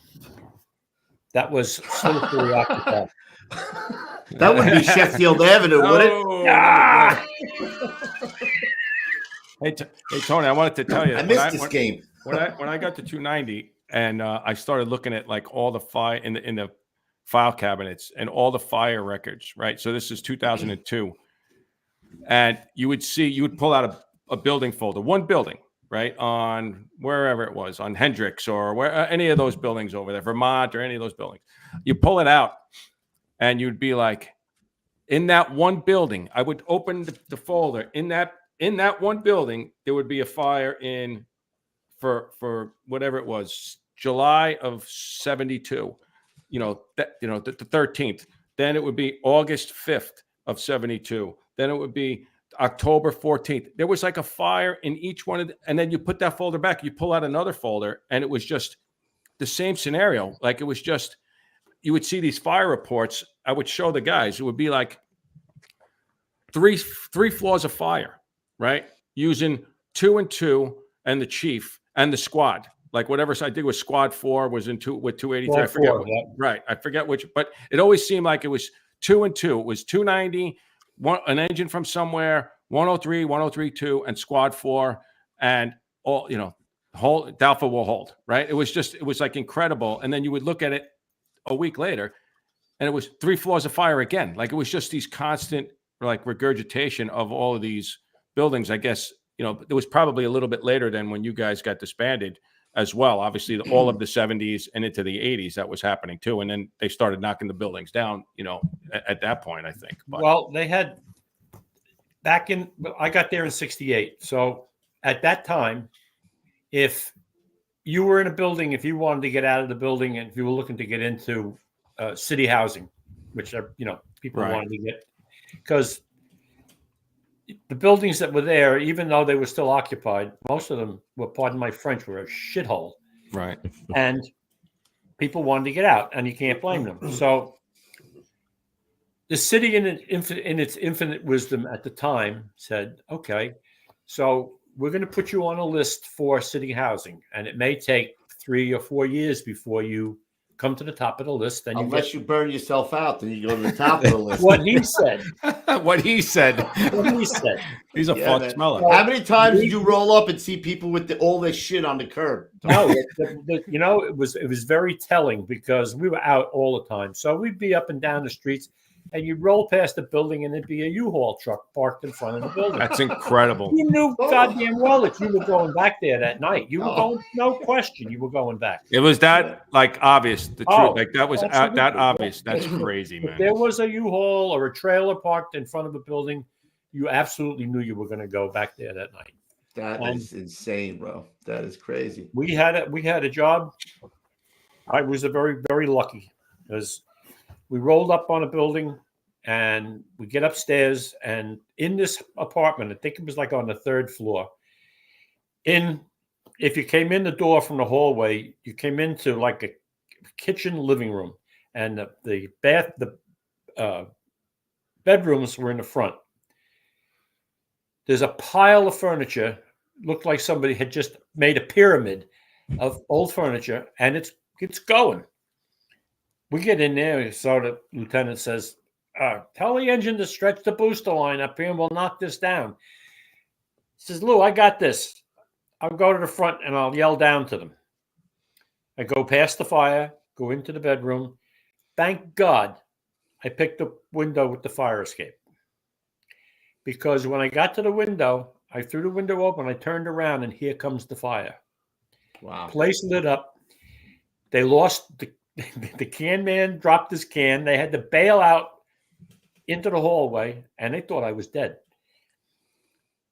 that was still fully occupied. That would be Sheffield Avenue, would it? Ah! Hey, Tony, I wanted to tell you. I missed this game. When I got to 290, and I started looking at like all the file in the file cabinets and all the fire records, right? So this is 2002, and you would pull out a building folder, one building, right, on wherever it was, on Hendricks or where any of those buildings over there, Vermont or any of those buildings. You pull it out, and you'd be like, in that one building, I would open the folder. In that one building, there would be a fire for whatever it was, July of 72. The 13th. Then it would be August 5th of 72. Then it would be October 14th. There was like a fire in each one of and then you put that folder back, you pull out another folder, and it was just the same scenario. Like it was just, you would see these fire reports. I would show the guys, it would be like three floors of fire, right? Using 2 and 2 and the chief and the squad. Like whatever I did with squad 4 was with 283. I forget. Right. I forget which, but it always seemed like it was 2 and 2. It was 290, an engine from somewhere, 103, 103.2, and squad 4, and all, whole Dalfa will hold, right? It was like incredible. And then you would look at it a week later, and it was 3 floors of fire again. Like it was just these constant like regurgitation of all of these buildings. I guess, it was probably a little bit later than when you guys got disbanded as well. Obviously, all of the 70s and into the 80s, that was happening too. And then they started knocking the buildings down, at that point, I think. But. Well, they had I got there in 68. So at that time, if you were in a building, if you wanted to get out of the building and if you were looking to get into city housing, which are, people wanted to get, because the buildings that were there, even though they were still occupied, most of them were, pardon my French, were a shithole. Right. And people wanted to get out, and you can't blame them. So the city, in its infinite wisdom at the time, said, okay, so we're going to put you on a list for city housing, and it may take 3 or 4 years before you come to the top of the list. Then unless you burn yourself out, then you go to the top of the list. What he said. What he said. What he said. He's a fuck smeller. How many times did you roll up and see people with all this shit on the curb? No, it was very telling because we were out all the time. So we'd be up and down the streets, and you'd roll past the building, and there'd be a U-Haul truck parked in front of the building. That's incredible. You knew goddamn well that you were going back there that night. You were going, no question, you were going back. It was that like obvious. The truth, like that was absolutely. that obvious. That's crazy, man. If there was a U-Haul or a trailer parked in front of a building, you absolutely knew you were going to go back there that night. That is insane, bro. That is crazy. We had a job. I was very, very lucky because we rolled up on a building and we get upstairs, and in this apartment, I think it was like on the 3rd floor. If you came in the door from the hallway, you came into like a kitchen living room, and the bedrooms were in the front. There's a pile of furniture, looked like somebody had just made a pyramid of old furniture, and it's going. We get in there, so the lieutenant says, tell the engine to stretch the booster line up here and we'll knock this down. He says, Lou, I got this. I'll go to the front and I'll yell down to them. I go past the fire, go into the bedroom. Thank God I picked the window with the fire escape. Because when I got to the window, I threw the window open, I turned around, and here comes the fire. Wow. Place lit up. They lost the can man dropped his can. They had to bail out into the hallway, and they thought I was dead.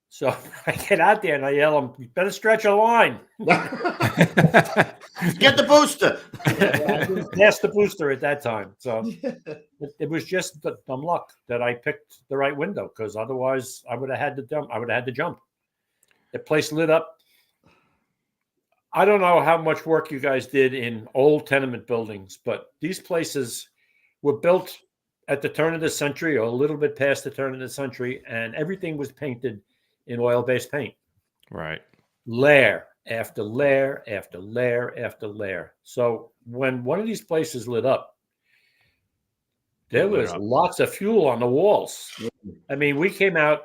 So I get out there and I yell them, you better stretch a line. Get the booster. I didn't pass the booster at that time. So it was just dumb luck that I picked the right window, because otherwise I would have had to jump. The place lit up. I don't know how much work you guys did in old tenement buildings, but these places were built at the turn of the century or a little bit past the turn of the century, and everything was painted in oil-based paint. Right. Layer after layer after layer after layer. So when one of these places lit up, there was lots of fuel on the walls. I mean, we came out,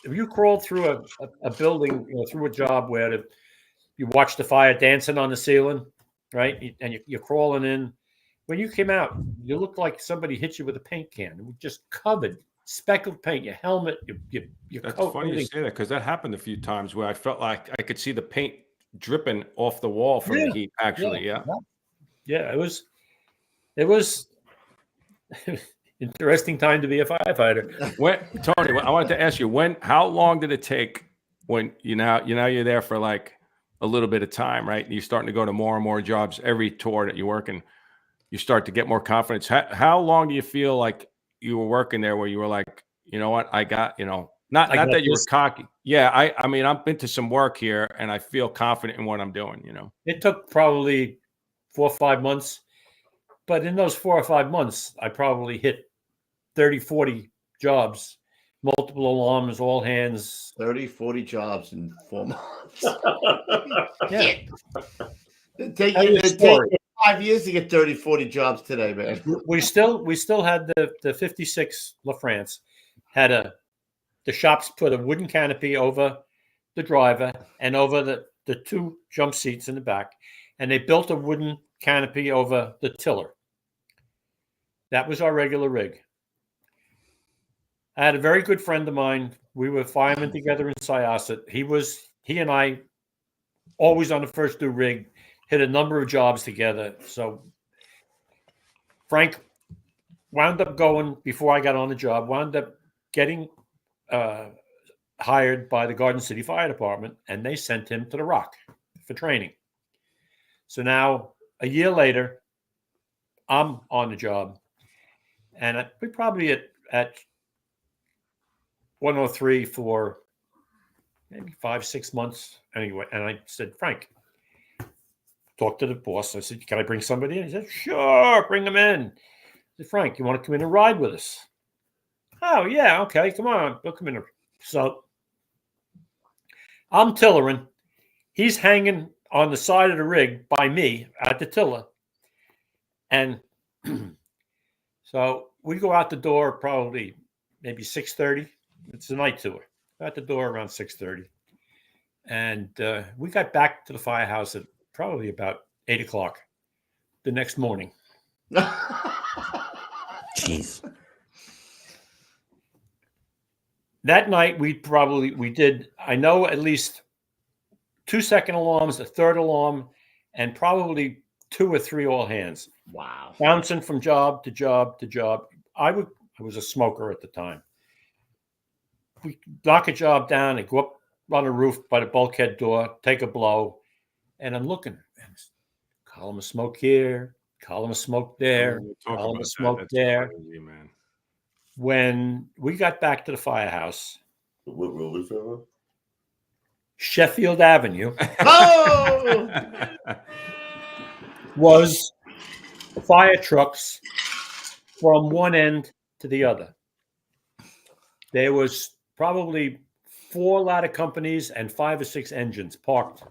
if you crawled through a building, through a job where you watch the fire dancing on the ceiling, right? And you're crawling in. When you came out, you looked like somebody hit you with a paint can. It was just covered, speckled paint. Your helmet, your That's coat. funny you Everything. say that because that happened a few times where I felt like I could see the paint dripping off the wall from the heat. Actually, yeah. It was interesting time to be a firefighter. When Tony, I wanted to ask you how long did it take when you're there for like a little bit of time, right? And you're starting to go to more and more jobs every tour that you work in. You start to get more confidence. How long do you feel like you were working there where you were like, you know what, I got, not that you were cocky. Yeah. I mean, I've been to some work here and I feel confident in what I'm doing, It took probably 4 or 5 months, but in those 4 or 5 months, I probably hit 30, 40 jobs, multiple alarms, all hands. 30, 40 jobs in 4 months. Yeah. It'd take you 5 years to get 30, 40 jobs today, man. We still had the 56 LaFrance had the shops put a wooden canopy over the driver and over the 2 jump seats in the back, and they built a wooden canopy over the tiller. That was our regular rig. I had a very good friend of mine. We were firemen together in Syosset. He and I always on the first due rig, hit a number of jobs together. So Frank wound up going, before I got on the job, wound up getting hired by the Garden City Fire Department, and they sent him to the Rock for training. So now, a year later, I'm on the job, and we probably at 103 for maybe 5, 6 months anyway. And I said, Frank, talk to the boss. I said, can I bring somebody in? He said, sure, bring him in. I said, Frank, you want to come in and ride with us? Oh, yeah, okay, come on. We'll come in. So I'm tillering. He's hanging on the side of the rig by me at the tiller. And so we go out the door probably maybe 6:30. It's a night tour. At the door around 6:30. And we got back to the firehouse at probably about 8 o'clock the next morning. Jeez. That night, we did, I know, at least 2 second alarms, a third alarm, and probably 2 or 3 all hands. Wow. Bouncing from job to job to job. I was a smoker at the time. We knock a job down and go up on the roof by the bulkhead door, take a blow, and I'm looking. Column of smoke here, column of smoke there, column of smoke there. Crazy, man. When we got back to the firehouse, What road is that? Sheffield Avenue Oh! was fire trucks from one end to the other. There was probably 4 ladder companies and 5 or 6 engines parked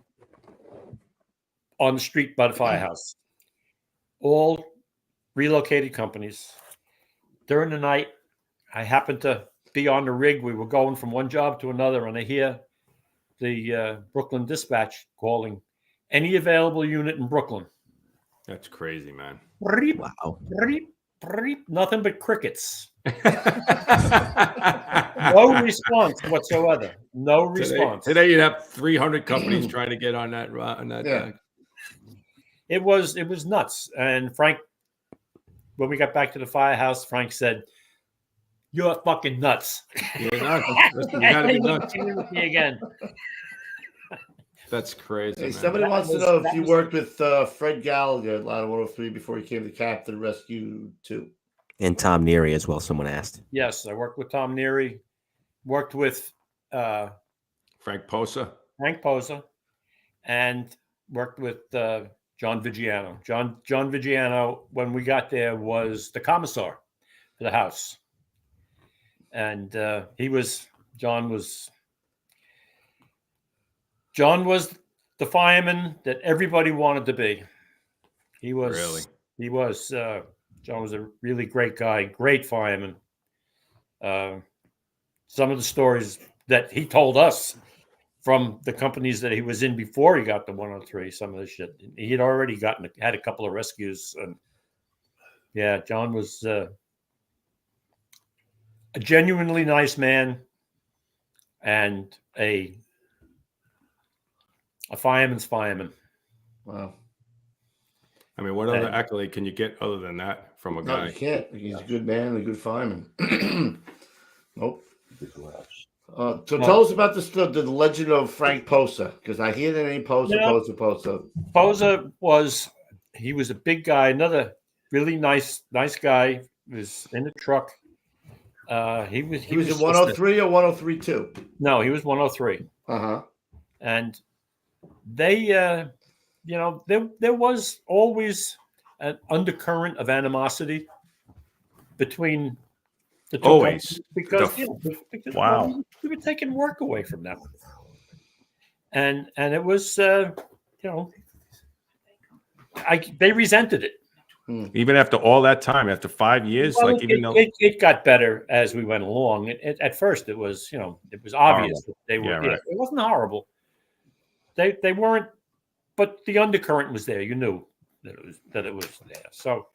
on the street by the firehouse. All relocated companies. During the night, I happened to be on the rig. We were going from one job to another, and I hear the Brooklyn dispatch calling, any available unit in Brooklyn. That's crazy, man. Wow. Nothing but crickets. No response whatsoever. No response. Today you'd have 300 companies trying to get on that. Yeah. It was nuts. And Frank, when we got back to the firehouse, Frank said, "You're fucking nuts." You're nuts. You gotta be nuts. With me again. That's crazy. Hey, Man. somebody wants to know if you worked with Fred Gallagher at Line 103 before he came to Captain Rescue 2. And Tom Neary as well, someone asked. Yes, I worked with Tom Neary. Worked with Frank Posa. And worked with John Vigiano. John Vigiano, when we got there, was the commissar for the house. And John was the fireman that everybody wanted to be. John was a really great guy, great fireman. Some of the stories that he told us, from the companies that he was in before he got the 103. Some of the shit he had already had a couple of rescues, and yeah, John was a genuinely nice man and a fireman's fireman. Wow. I mean, what other accolade can you get other than that from a No, guy? you can't. He's a good man and a good fireman. Nope. So tell us about the legend of Frank Posa, because I hear the name Posa. Posa was a big guy, another really nice guy. He was in the truck. He was in 103 or 103.2? No, he was 103. And they there was always an undercurrent of animosity between the two Always. because wow, we were taking work away from them, and it was they resented it. Even after all that time, after 5 years, Well, like even though it got better as we went along. At first, it was obvious that they were. Yeah, right. It wasn't horrible. They weren't, but the undercurrent was there. You knew that it was there. So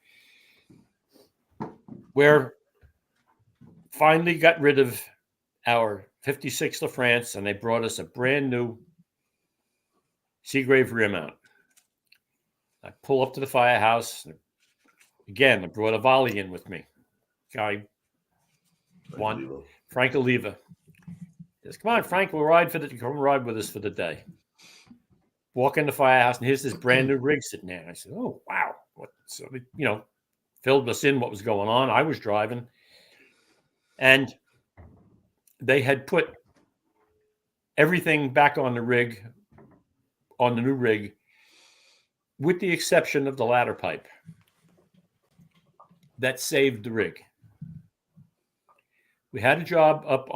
we're finally got rid of our 56 LaFrance, and they brought us a brand new Seagrave rear mount. I pull up to the Firehouse. Again, I brought a volley in with me. Guy, Frank Oliva. He says, "Come on, Frank, come ride with us for the day." Walk in the Firehouse, and here's this brand new rig sitting there. And I said, "Oh, wow." So, filled us in what was going on. I was driving. And they had put everything back on the rig, on the new rig, with the exception of the ladder pipe. That saved the rig. We had a job up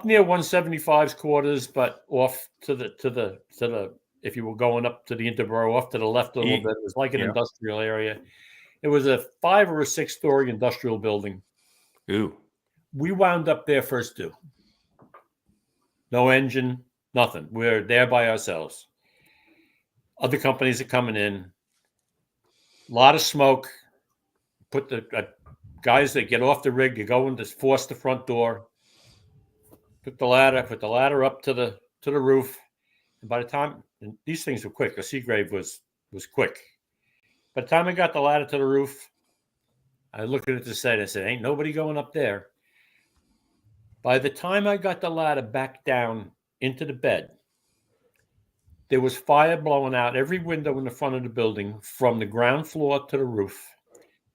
near 175's quarters, but off to the if you were going up to the Interborough, off to the left a little bit. It was like an industrial area. It was a 5 or 6 story industrial building. Ooh. We wound up there first too. No engine, nothing. We're there by ourselves. Other companies are coming in. A lot of smoke. Put the guys that get off the rig, you go in to force the front door. Put the ladder up to the roof. And by the time, and these things were quick. A Seagrave was quick. By the time I got the ladder to the roof, I looked at it to say, I said, "Ain't nobody going up there." By the time I got the ladder back down into the bed, there was fire blowing out every window in the front of the building from the ground floor to the roof.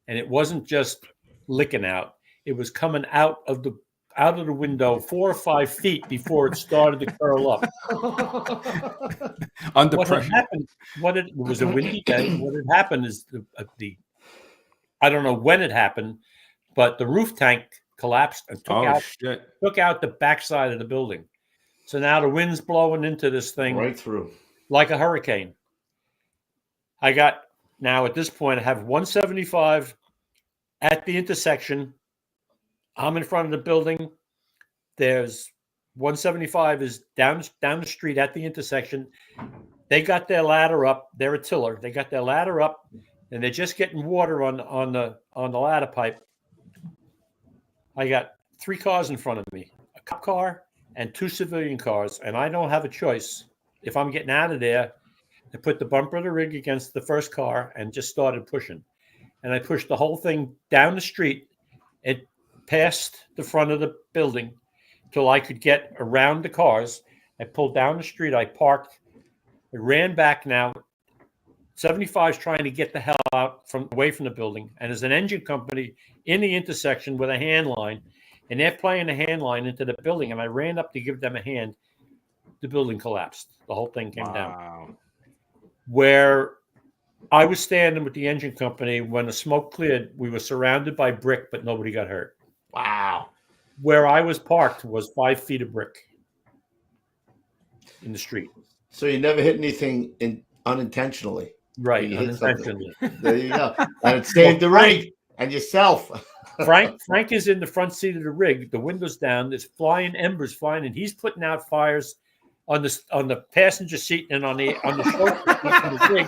And it wasn't just licking out. It was coming out of the window 4 or 5 feet before it started to curl up. Under what pressure. Had happened, it was a windy day. What had happened is I don't know when it happened, but the roof tank collapsed and took out the backside of the building. So now the wind's blowing into this thing right through like a hurricane. Now at this point, I have 175 at the intersection. I'm in front of the building. There's 175 is down the street at the intersection. They got their ladder up. They're a tiller. They got their ladder up, and they're just getting water on the ladder pipe. I got 3 cars in front of me, a cop car and 2 civilian cars, and I don't have a choice. If I'm getting out of there, I put the bumper of the rig against the first car and just started pushing. And I pushed the whole thing down the street. It past the front of the building till I could get around the cars. I pulled down the street. I parked. I ran back now. 75 is trying to get the hell out away from the building. And there's an engine company in the intersection with a hand line. And they're playing a hand line into the building. And I ran up to give them a hand. The building collapsed. The whole thing came down. Where I was standing with the engine company, when the smoke cleared, we were surrounded by brick, but nobody got hurt. Wow. Where I was parked was 5 feet of brick in the street. So you never hit anything unintentionally. Right, You unintentionally. There you go. And it saved the rig and yourself. Frank is in the front seat of the rig. The window's down. There's embers flying, and he's putting out fires on the passenger seat and on the rig.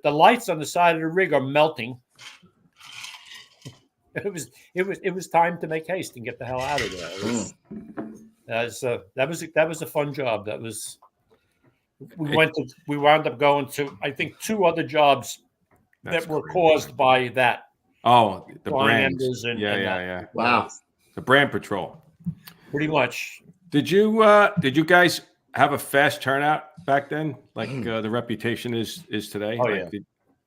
The lights on the side of the rig are melting. It was time to make haste and get the hell out of there. That was a fun job. We wound up going to, I think, 2 other jobs that were caused by that. Oh, the brands. Yeah. Wow. The brand patrol. Pretty much. Did you guys have a fast turnout back then? Like the reputation is today? Oh, like,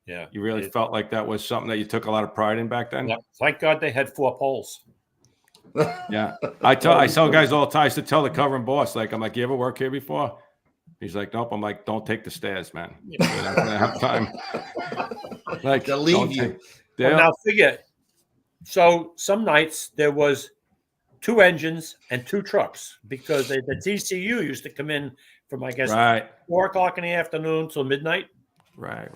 yeah. You really felt like that was something that you took a lot of pride in back then? Yeah. Thank God they had 4 poles. Yeah. I tell guys all the time, I used to tell the covering boss, like, I'm like, you ever work here before? He's like, nope. I'm like, don't take the stairs, man. I'm not gonna have time. Like, They'll leave you. Well, now figure. So some nights there was 2 engines and 2 trucks because the TCU used to come in from, I guess, 4 o'clock in the afternoon till midnight. Right.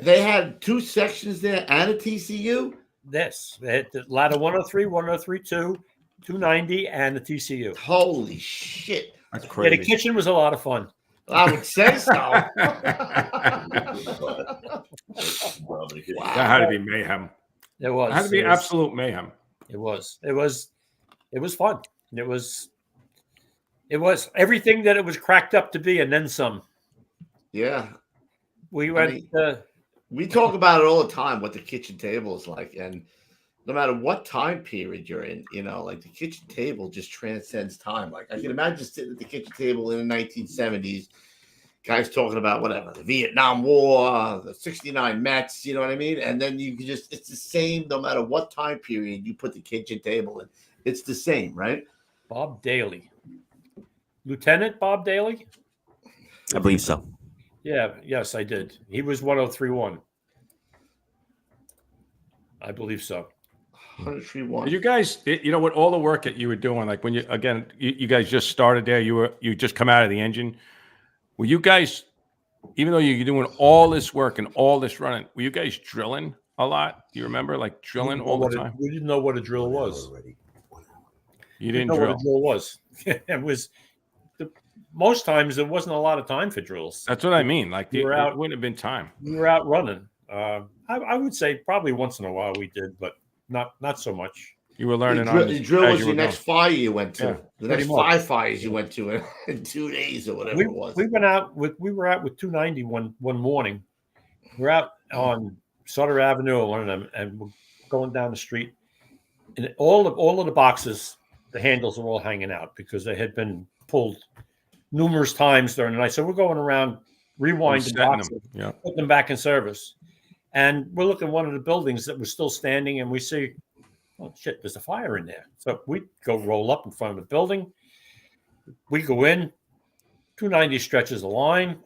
They had 2 sections there and a TCU. Yes, they had the ladder 103, 103.2, 290, and the TCU. Holy shit! That's crazy. Yeah, the kitchen was a lot of fun. I would say so. Wow. That had to be mayhem. It was. It had to be absolute mayhem. It was fun. It was everything that it was cracked up to be, and then some. Yeah. We went. We talk about it all the time, what the kitchen table is like, and no matter what time period you're in, like the kitchen table just transcends time. Like I can imagine sitting at the kitchen table in the 1970s, guys talking about whatever, the Vietnam War, the 69 Mets, you know what I mean? And then you can it's the same no matter what time period you put the kitchen table in. It's the same, right? Bob Daly. Lieutenant Bob Daly? I believe so. Yeah, yes, I did. He was 103.1. I believe so. 103.1. You guys, with all the work that you were doing, like when you guys just started there, you just come out of the engine. Were you guys, even though you're doing all this work and all this running, were you guys drilling a lot? Do you remember, like drilling all the time? We didn't know what a drill was. You didn't know drill. what a drill was. It was most times there wasn't a lot of time for drills. That's what I mean. Like We were it out- wouldn't have been time. We were out running. I would say probably once in a while we did, but not so much. You were learning The drill as was you the were next going. fire you went to. Yeah, The next pretty much. 5 fires you went to in 2 days or whatever it was. We were out with 290 one morning. We're out on Sutter Avenue, one of them, and we're going down the street. And all of the boxes, the handles are all hanging out because they had been pulled numerous times during the night. So we're going around rewinding Setting boxes, them. Yeah. putting them back in service. And we're looking at one of the buildings that was still standing, and we see, oh shit, there's a fire in there. So we go roll up in front of the building. We go in, 290 stretches a line.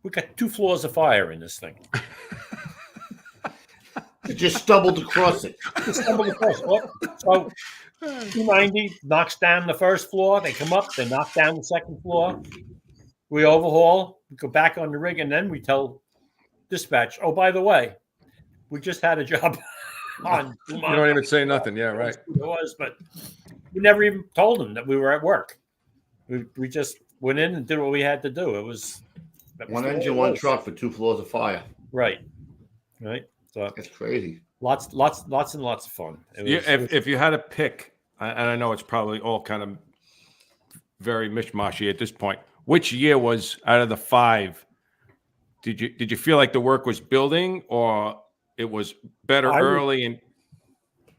We got 2 floors of fire in this thing. You just stumbled across it. Just stumbled across it. So 290 knocks down the first floor. They come up, they knock down the second floor. We overhaul, we go back on the rig, and then we tell dispatch, oh, by the way, we just had a job on. You don't even say nothing. Yeah, right. It was, but we never even told them that we were at work. We just went in and did what we had to do. That was One engine, one truck for 2 floors of fire. Right. So That's crazy. lots and lots of fun. If you had to pick, and I know it's probably all kind of very mishmashy at this point, which year was out of the 5? Did you feel like the work was building, or it was better early? And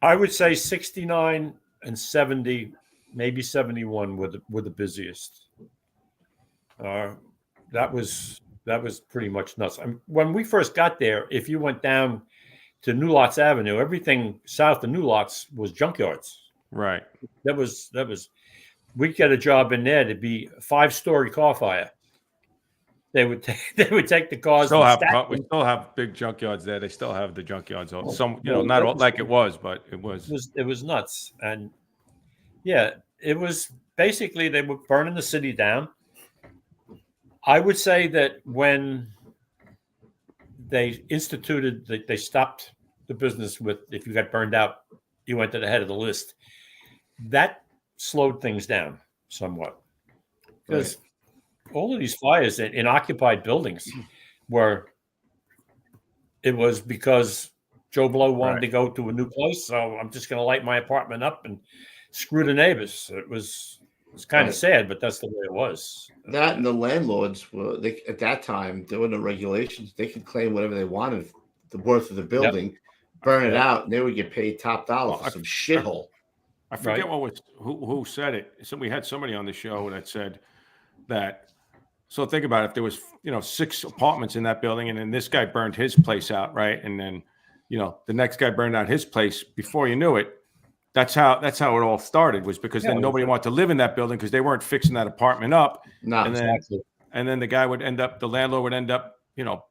I would say 69 and 70, maybe 71 were the busiest. That was pretty much nuts. When we first got there, if you went down to New Lots Avenue, everything south of New Lots was junkyards. right. That was. We'd get a job in there to be a 5-story car fire. They would take the cars. We still have big junkyards there. They still have the junkyards. Some, not all, like it was, but it was. It was nuts, and yeah, it was basically they were burning the city down. I would say that when they instituted, they stopped the business with if you got burned out, you went to the head of the list. That slowed things down somewhat because all of these fires in occupied buildings it was because Joe Blow wanted to go to a new place, so I'm just going to light my apartment up and screw the neighbors. It's kind of sad, but that's the way it was. That and the landlords at that time, there were no regulations. They could claim whatever they wanted, the worth of the building, burn it out, and they would get paid top dollar for some shithole. I forget who said it. So we had somebody on the show that said that. So think about it, if there was 6 apartments in that building, and then this guy burned his place out, right? And then the next guy burned out his place. Before you knew it, that's how it all started. Was because then nobody wanted to live in that building because they weren't fixing that apartment up. No, and then the landlord would end up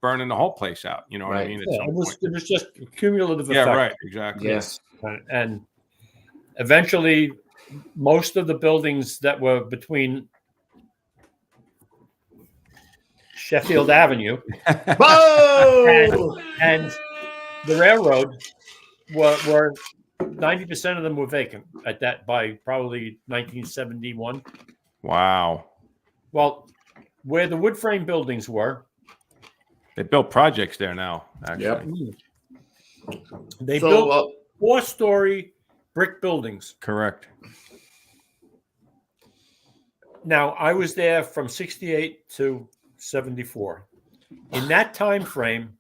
burning the whole place out. You know what I mean? It was just a cumulative effect. Yeah, right, exactly. Yes, and eventually, most of the buildings that were between Sheffield Avenue and the railroad were 90% of them were vacant by probably 1971. Wow. Well, where the wood frame buildings were, they built projects there now. Actually, yep. They built 4-story brick buildings. Correct. Now, I was there from 68 to 74. In that time frame,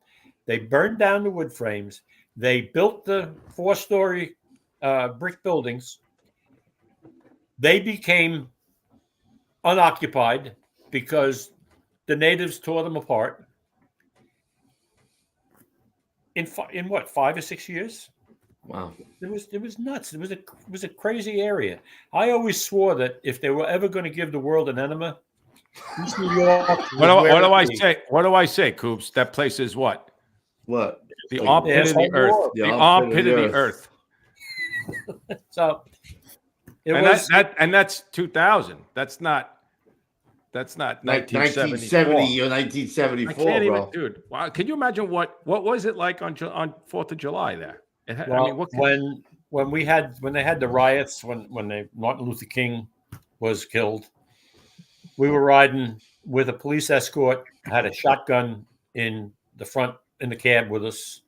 they burned down the wood frames. They built the 4-story brick buildings. They became unoccupied because the natives tore them apart. In 5 or 6 years? Wow. It was nuts. It was a crazy area. I always swore that if they were ever going to give the world an enema, East New York. What do I say? What do I say, Coops? That place is what? What? The armpit of the earth. The armpit of the earth. So that's 2000. That's not 1970 or 1974, I can't bro. even, dude. Wow, can you imagine what was it like on 4th of July there? When they had the riots, when Martin Luther King was killed, we were riding with a police escort, had a shotgun in the front in the cab with us.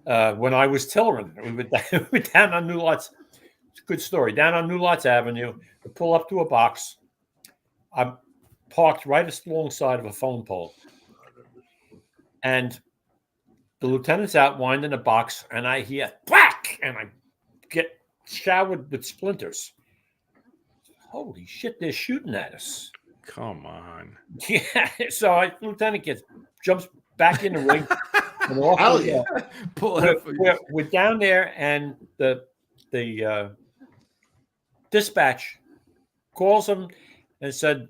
When I was tillering, we were down on New Lots. It's a good story. Down on New Lots Avenue, we pull up to a box. I'm parked right alongside of a phone pole. And the lieutenant's out winding a box, and I hear whack, and I get showered with splinters. Holy shit, they're shooting at us. Come on. Yeah. So lieutenant jumps back in the ring. And off Hell yeah. We're down there, and the dispatch calls him and said,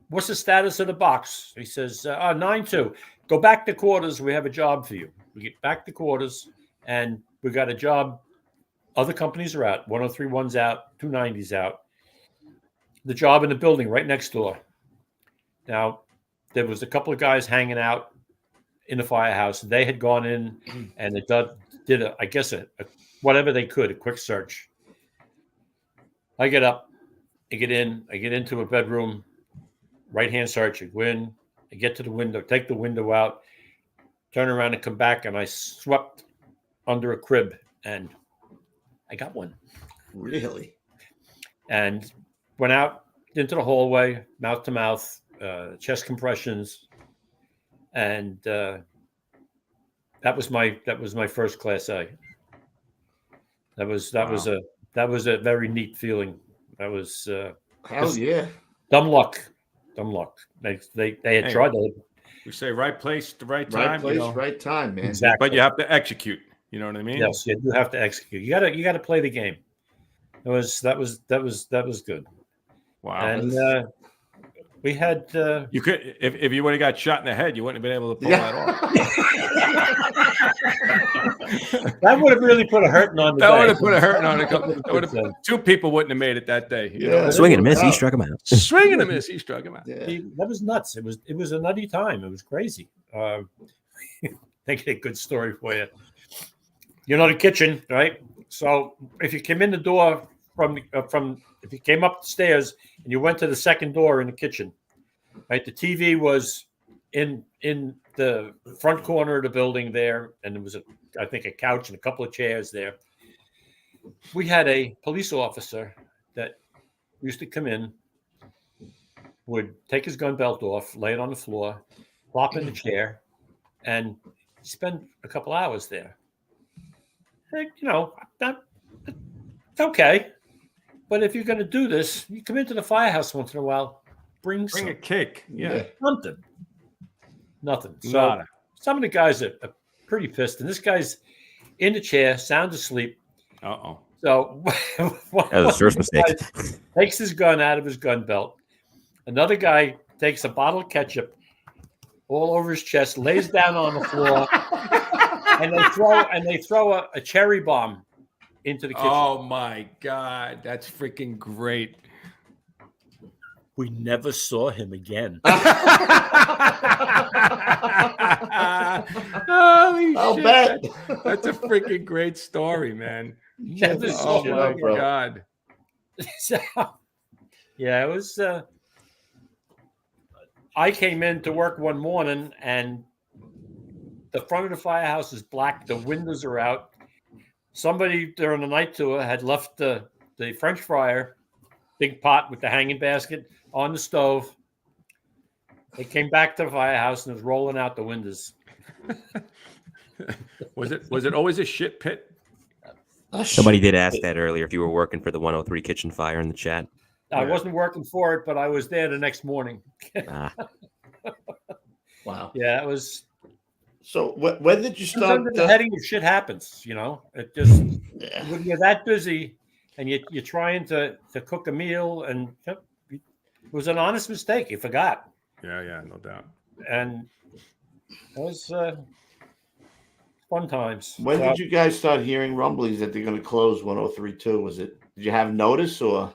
"What's the status of the box?" He says, 9-2. Go back to quarters. We have a job for you. We get back to quarters, and we got a job. Other companies are out. 103-1's out. 290's out. The job in the building right next door. Now, there was a couple of guys hanging out in the firehouse. They had gone in, and they did whatever they could, a quick search. I get up. I get into a bedroom, right-hand search. I go in, I get to the window, take the window out, turn around and come back, and I swept under a crib, and I got one. Really? And went out into the hallway, mouth to mouth, chest compressions, and that was my first Class A. That was a very neat feeling. That was hell yeah. Dumb luck. They had tried to. We say right place, the right time. Right place, right time, man. Exactly. But you have to execute. You know what I mean? Yes, you do have to execute. You got to play the game. That was good. Wow. And we had you could if you would have got shot in the head, you wouldn't have been able to pull that off. That would have really put a hurting on the That day. would have put a hurting on a couple. 2 people wouldn't have made it that day. You know? Swing and a miss, he struck him out. Swing and a miss, he struck him out. Yeah. That was nuts. It was a nutty time. It was crazy. They get a good story for you. the kitchen, right? So if you came in the door from if you came up the stairs and you went to the second door in the kitchen, right? The TV was in the front corner of the building there, and there was I think a couch and a couple of chairs there. We had a police officer that used to come in, would take his gun belt off, lay it on the floor, flop in the chair, and spend a couple hours there. That's okay. But if you're going to do this, you come into the firehouse once in a while, bring a cake. Yeah. Something. Nothing. So Nada. some of the guys are pretty pissed. And this guy's in the chair, sound asleep. Uh-oh. So That was the first mistake. Takes his gun out of his gun belt. Another guy takes a bottle of ketchup all over his chest, lays down on the floor, and they throw a cherry bomb into the kitchen. Oh my God, that's freaking great. We never saw him again. Holy I'll shit. bet. That's a freaking great story, man. Never Oh saw him my again. bro. God. So, yeah, it was. I came in to work one morning, and the front of the firehouse is black. The windows are out. Somebody during the night tour had left the French fryer, big pot with the hanging basket, on the stove. They came back to the firehouse and it was rolling out the windows. Was it always a shit pit? Somebody did ask that earlier if you were working for the 103 kitchen fire in the chat. I wasn't working for it, but I was there the next morning. Wow. Yeah, it was. So when did you It was start? under the heading of shit happens. It just Yeah. when you're that busy and you're trying to cook a meal, and it was an honest mistake. You forgot, Yeah, no doubt. and it was fun times. When did you guys start hearing rumblings that they're going to close 103.2? Was it? Did you have notice or?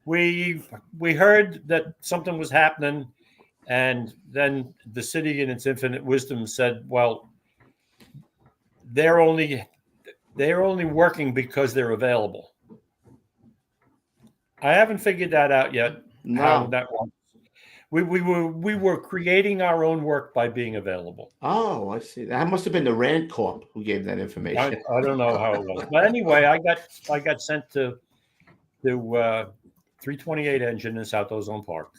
We heard that something was happening, and then the city, in its infinite wisdom, said, "Well, they're only working because they're available." I haven't figured that out yet. No. How that works. We were creating our own work by being available. Oh, I see. That must have been the Rand Corp who gave that information. I don't know how it was, but anyway, I got sent to 328 engine in South Ozone Park.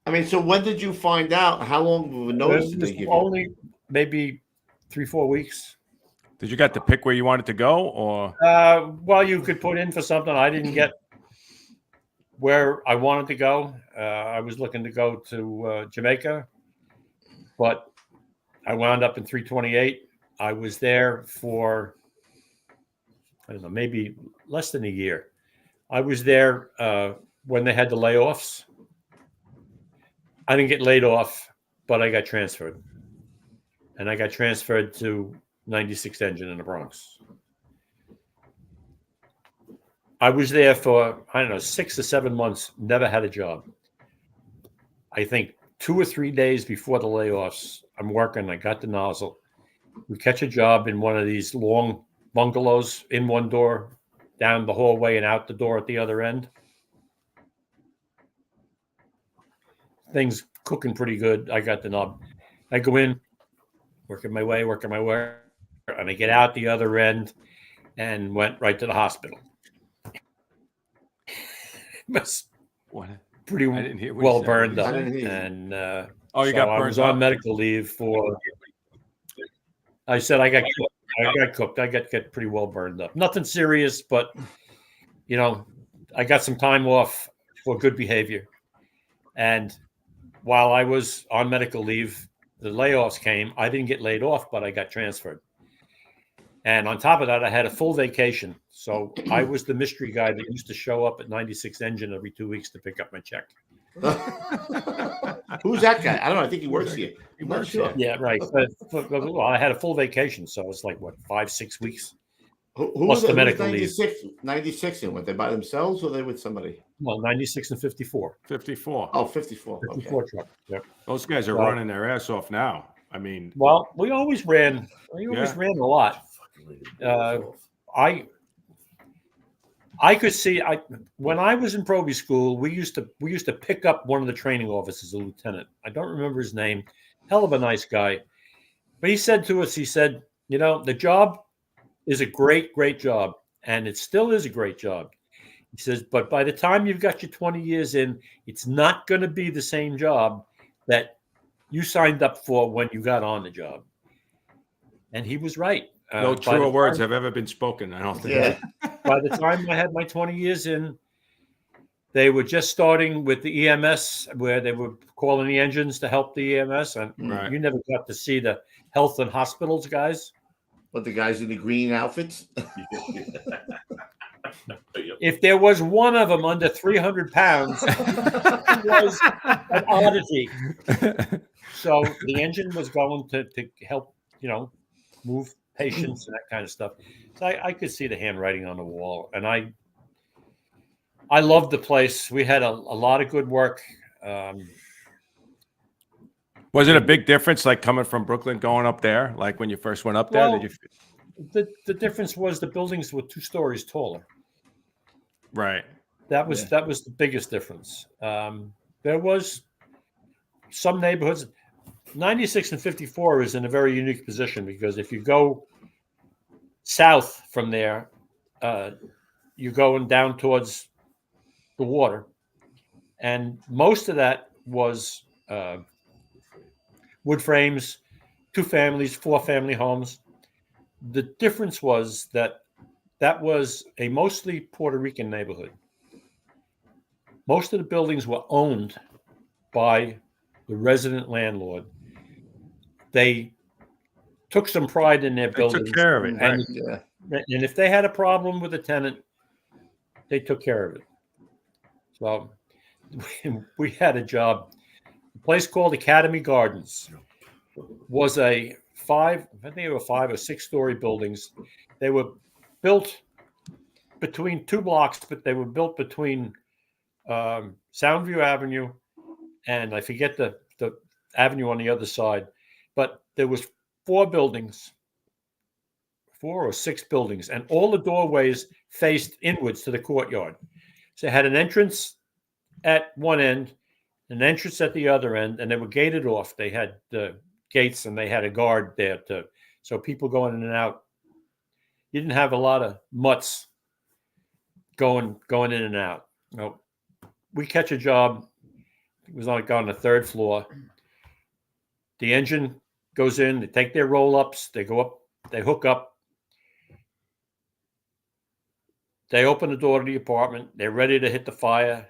I mean, so when did you find out? How long of a notice did they give you? Only maybe 3-4 weeks. Did you get to pick where you wanted to go, or? Well, you could put in for something. I didn't get where I wanted to go. I was looking to go to Jamaica, but I wound up in 328. I was there for, I don't know, maybe less than a year. I was there when they had the layoffs. I didn't get laid off, but I got transferred. And I got transferred to 96 engine in the Bronx. I was there for, 6 or 7 months, never had a job. I think 2 or 3 days before the layoffs, I'm working, I got the nozzle. We catch a job in one of these long bungalows, in one door, down the hallway and out the door at the other end. Things cooking pretty good. I got the knob. I go in, working my way, and I get out the other end and went right to the hospital. It was pretty I didn't hear what you well said. burned up. I didn't hear you. And You got I burned was up. on medical leave for. I said I got cooked. I got pretty well burned up. Nothing serious, but I got some time off for good behavior. And while I was on medical leave, the layoffs came. I didn't get laid off, but I got transferred. And on top of that, I had a full vacation. So I was the mystery guy that used to show up at 96 engine every 2 weeks to pick up my check. Who's that guy? I don't know. I think he works here. He works Not sure. here. Yeah, right. Well, I had a full vacation, so it was like 5-6 weeks. Who Plus was the it? medical 96 in? Were they by themselves or they with somebody? Well, 96 and 54. 54. Oh, 54. 54 Okay. truck. Yep. Those guys are Well- running their ass off now. I mean, Well, we always ran. We always Yeah. ran a lot. I could see. When I was in Proby school, we used to pick up one of the training officers, a lieutenant. I don't remember his name. Hell of a nice guy. But he said to us, he said, the job is a great, great job, and it still is a great job. He says, but by the time you've got your 20 years in, it's not going to be the same job that you signed up for when you got on the job. And he was right. No truer words have ever been spoken, I don't think. Yeah. By the time I had my 20 years in, they were just starting with the EMS, where they were calling the engines to help the EMS. And Right. you never got to see the health and hospitals guys. But the guys in the green outfits. If there was one of them under 300 pounds, it was an oddity. So the engine was going to help, move patients and that kind of stuff. So I could see the handwriting on the wall, and I loved the place. We had a lot of good work. Was it a big difference, like coming from Brooklyn going up there, like when you first went up there? Well, Did you? The difference was the buildings were 2 stories taller. Right. That was the biggest difference. There was some neighborhoods. 96 and 54 is in a very unique position, because if you go south from there, you're going down towards the water, and most of that was wood frames, 2 families, 4-family homes. The difference was that was a mostly Puerto Rican neighborhood. Most of the buildings were owned by the resident landlord. They took some pride in their buildings. Took care of it. And, Yeah. and if they had a problem with a tenant, they took care of it. So we had a job. A place called Academy Gardens was a 5 or 6 story buildings. They were built between 2 blocks, but they were built between Soundview Avenue and I forget the avenue on the other side. But there was 4 buildings, 4 or 6 buildings, and all the doorways faced inwards to the courtyard. So they had an entrance at one end, an entrance at the other end, and they were gated off. They had the gates, and they had a guard there so people going in and out. You didn't have a lot of mutts going in and out. We catch a job. It was like on the 3rd floor. The engine goes in, they take their roll-ups, they go up, they hook up, they open the door to the apartment, they're ready to hit the fire.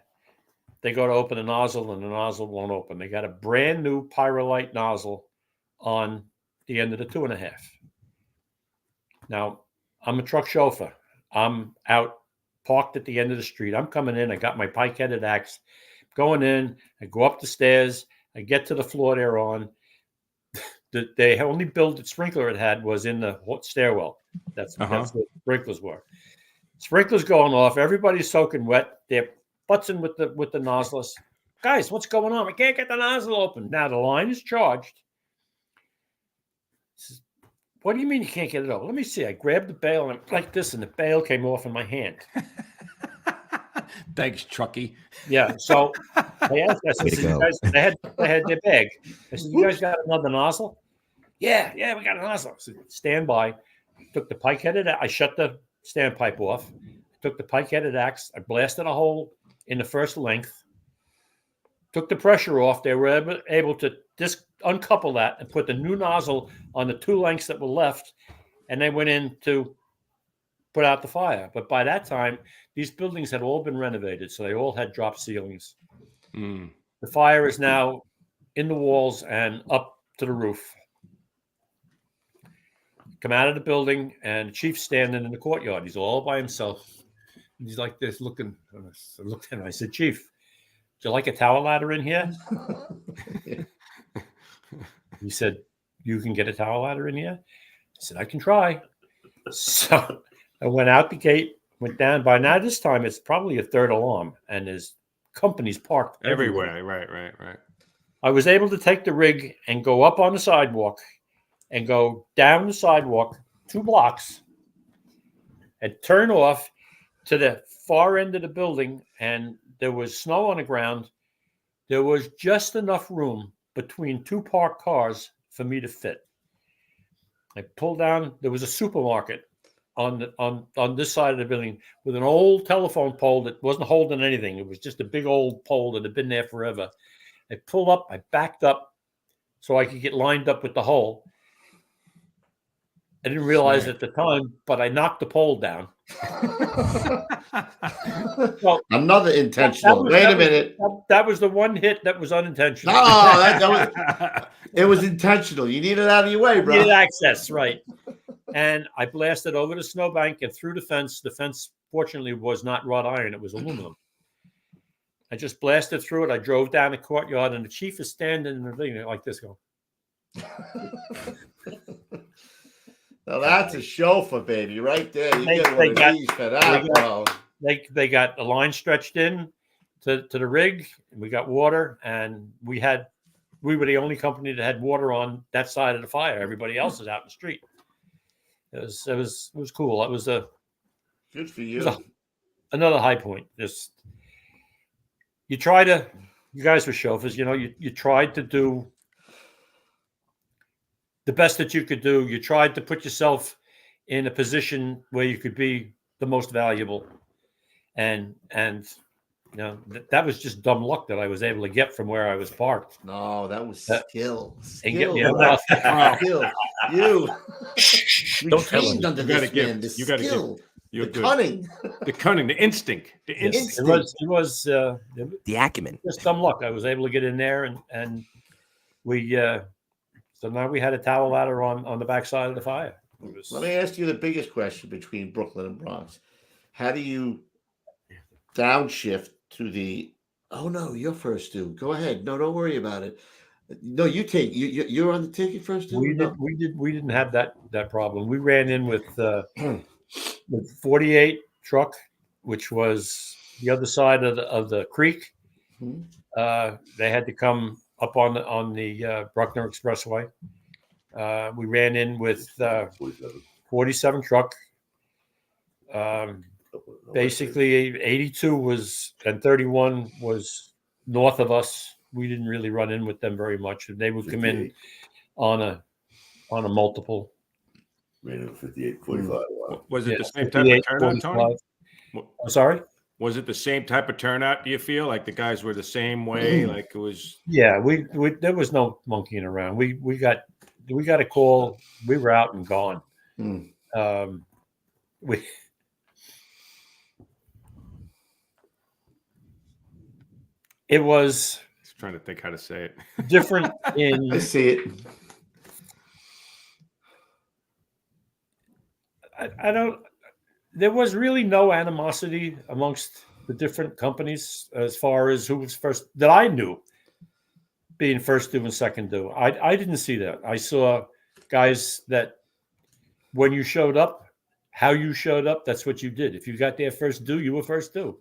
They go to open the nozzle, and the nozzle won't open. They got a brand new Pyrolite nozzle on the end of the 2.5. Now, I'm a truck chauffeur. I'm out parked at the end of the street. I'm coming in, I got my pike-headed axe, going in, I go up the stairs, I get to the floor they're on. The only sprinkler it had was in the stairwell. That's what the sprinklers were. Sprinklers going off. Everybody's soaking wet. They're putzing with the nozzles. Guys, what's going on? I can't get the nozzle open. Now the line is charged. Says, what do you mean you can't get it open? Let me see. I grabbed the bail and I'm like this, and the bail came off in my hand. Thanks, Truckee. Yeah. So I asked, I said, you guys, they had their bag. I said, you guys got another nozzle? Yeah, we got a nozzle. I said, stand by. Took the pike-headed, I shut the standpipe off. Took the pike-headed axe. I blasted a hole in the first length. Took the pressure off. They were able to uncouple that and put the new nozzle on the 2 lengths that were left. And they went in to put out the fire. But by that time, these buildings had all been renovated, so they all had drop ceilings. The fire is now in the walls and up to the roof. Come out of the building, and the chief's standing in the courtyard. He's all by himself. He's like this, looking. I looked at him. I said, "Chief, do you like a tower ladder in here?" He said, "You can get a tower ladder in here?" I said, "I can try." So I went out the gate, went down. By now, this time, it's probably a 3rd alarm, and there's companies parked everywhere. Right. I was able to take the rig and go up on the sidewalk and go down the sidewalk 2 blocks and turn off to the far end of the building, and there was snow on the ground. There was just enough room between 2 parked cars for me to fit. I pulled down. There was a supermarket on this side of the building with an old telephone pole that wasn't holding anything. It was just a big old pole that had been there forever. I pulled up. I backed up so I could get lined up with the hole. I didn't realize at the time, but I knocked the pole down. Well, another intentional. Wait a minute. That was the one hit that was unintentional. No, it was intentional. You needed it out of your way, bro. Needed access, right? And I blasted over the snowbank and through the fence. The fence, fortunately, was not wrought iron; it was aluminum. I just blasted through it. I drove down the courtyard, and the chief is standing in the thing like this, going. Now that's a chauffeur, baby, right there. You get one of these for that, bro. They got a line stretched in to the rig. We got water, and we were the only company that had water on that side of the fire. Everybody else is out in the street. It was cool. It was good for you. Another high point. You guys were chauffeurs, you tried to do the best that you could do. You tried to put yourself in a position where you could be the most valuable. And that was just dumb luck that I was able to get from where I was parked. No, that was skill. Skill. Skill. You don't tell him. Under this man. You got to give. The cunning. The cunning, the instinct. The instinct. It was the acumen. Just dumb luck. I was able to get in there, and we so now we had a tower ladder on the backside of the fire. Let me ask you the biggest question between Brooklyn and Bronx. How do you downshift to the you're first, dude. Go ahead. No, don't worry about it. No, you're on the ticket first, dude. We didn't have that problem. We ran in with 48 truck, which was the other side of the creek. Mm-hmm. They had to come up on the Bruckner Expressway. We ran in with 47 truck. Basically, 82 was and 31 was north of us. We didn't really run in with them very much. They would come in on a multiple. Ran in 58, 45. Was it the same type of turnout, Tony? I'm sorry? Was it the same type of turnout, do you feel? Like the guys were the same way? Like it was... Yeah, we there was no monkeying around. We got a call. We were out and gone. It was... Just trying to think how to say it. Different in... I see it. I don't... There was really no animosity amongst the different companies as far as who was first that I knew being first due and second due. I didn't see that. I saw guys that when you showed up, how you showed up, that's what you did. If you got there first due, you were first due.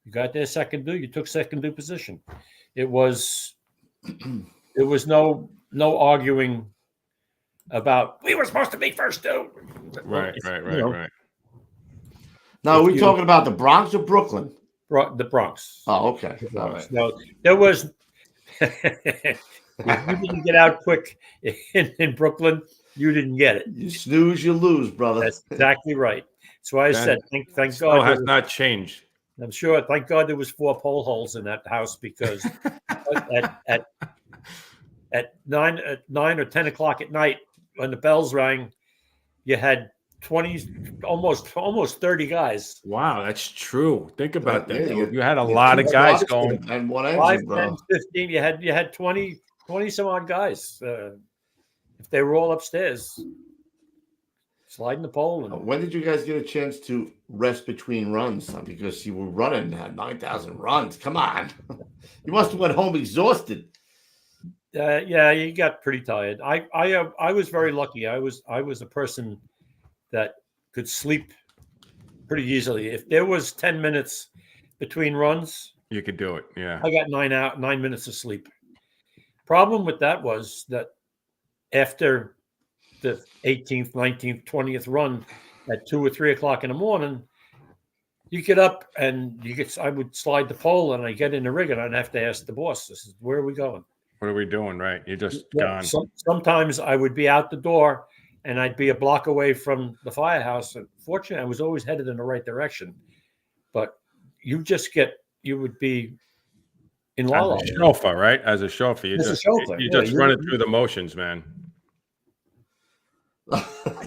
You got there second due, you took second due position. It was no arguing about we were supposed to be first due. Right. Now, are we talking about the Bronx or Brooklyn? The Bronx. Oh, okay. All right. No, there was. If you didn't get out quick in Brooklyn, you didn't get it. You snooze, you lose, brother. That's exactly right. That's why I said, thank God. God. Has not changed. I'm sure. Thank God there was 4 pole holes in that house because at 9 or 10 o'clock at night when the bells rang, you had 20, almost 30 guys. Wow, that's true. Think about that. Yeah, You had a lot of guys going. And one engine, 5, bro. 10, 15. You had 20 some odd guys. If they were all upstairs, sliding the pole. And When did you guys get a chance to rest between runs? Because you were running 9,000 runs. Come on. You must have went home exhausted. Yeah, you got pretty tired. I was very lucky. I was a person that could sleep pretty easily. If there was 10 minutes between runs, You could do it. Yeah. I got 9 minutes of sleep. Problem with that was that after the 18th, 19th, 20th run at 2 or 3 o'clock in the morning, you get up and I would slide the pole and I get in the rig and I'd have to ask the boss, this is, where are we going? What are we doing? Right. You're just gone. Sometimes I would be out the door and I'd be a block away from the firehouse. And fortunately, I was always headed in the right direction. But you would be in la la. As a chauffeur, right? As a chauffeur, you're just running through the motions, man.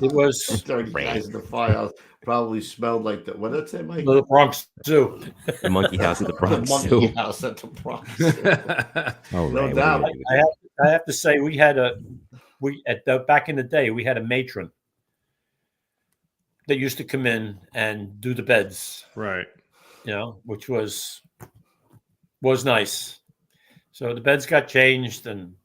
It was guys in the firehouse probably smelled like what did it say, Mike? The Bronx Zoo. The monkey house at the Bronx. The monkey house at the Bronx. Oh, no right. doubt. I have to say back in the day we had a matron that used to come in and do the beds, right? Which was nice. So the beds got changed, and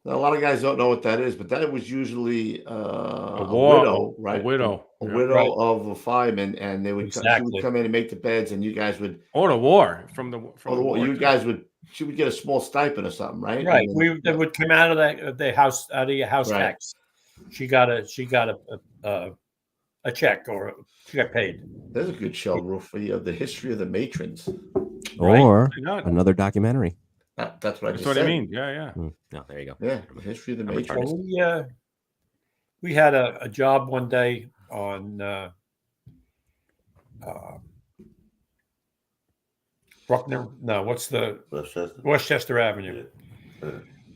now, a lot of guys don't know what that is, but that was usually a widow, right? A widow right. Of a fireman, and she would come in and make the beds, and you guys would the war from the war. You guys she would get a small stipend or something, right? Right. That would come out of your house tax. She got a check, or she got paid. There's a good show, Roof, for the history of the matrons, or another documentary. That's what I just said. I mean. Yeah. No, there you go. Yeah, the history of the matrons. We had a job one day on Bruckner. No, what's the Westchester Avenue?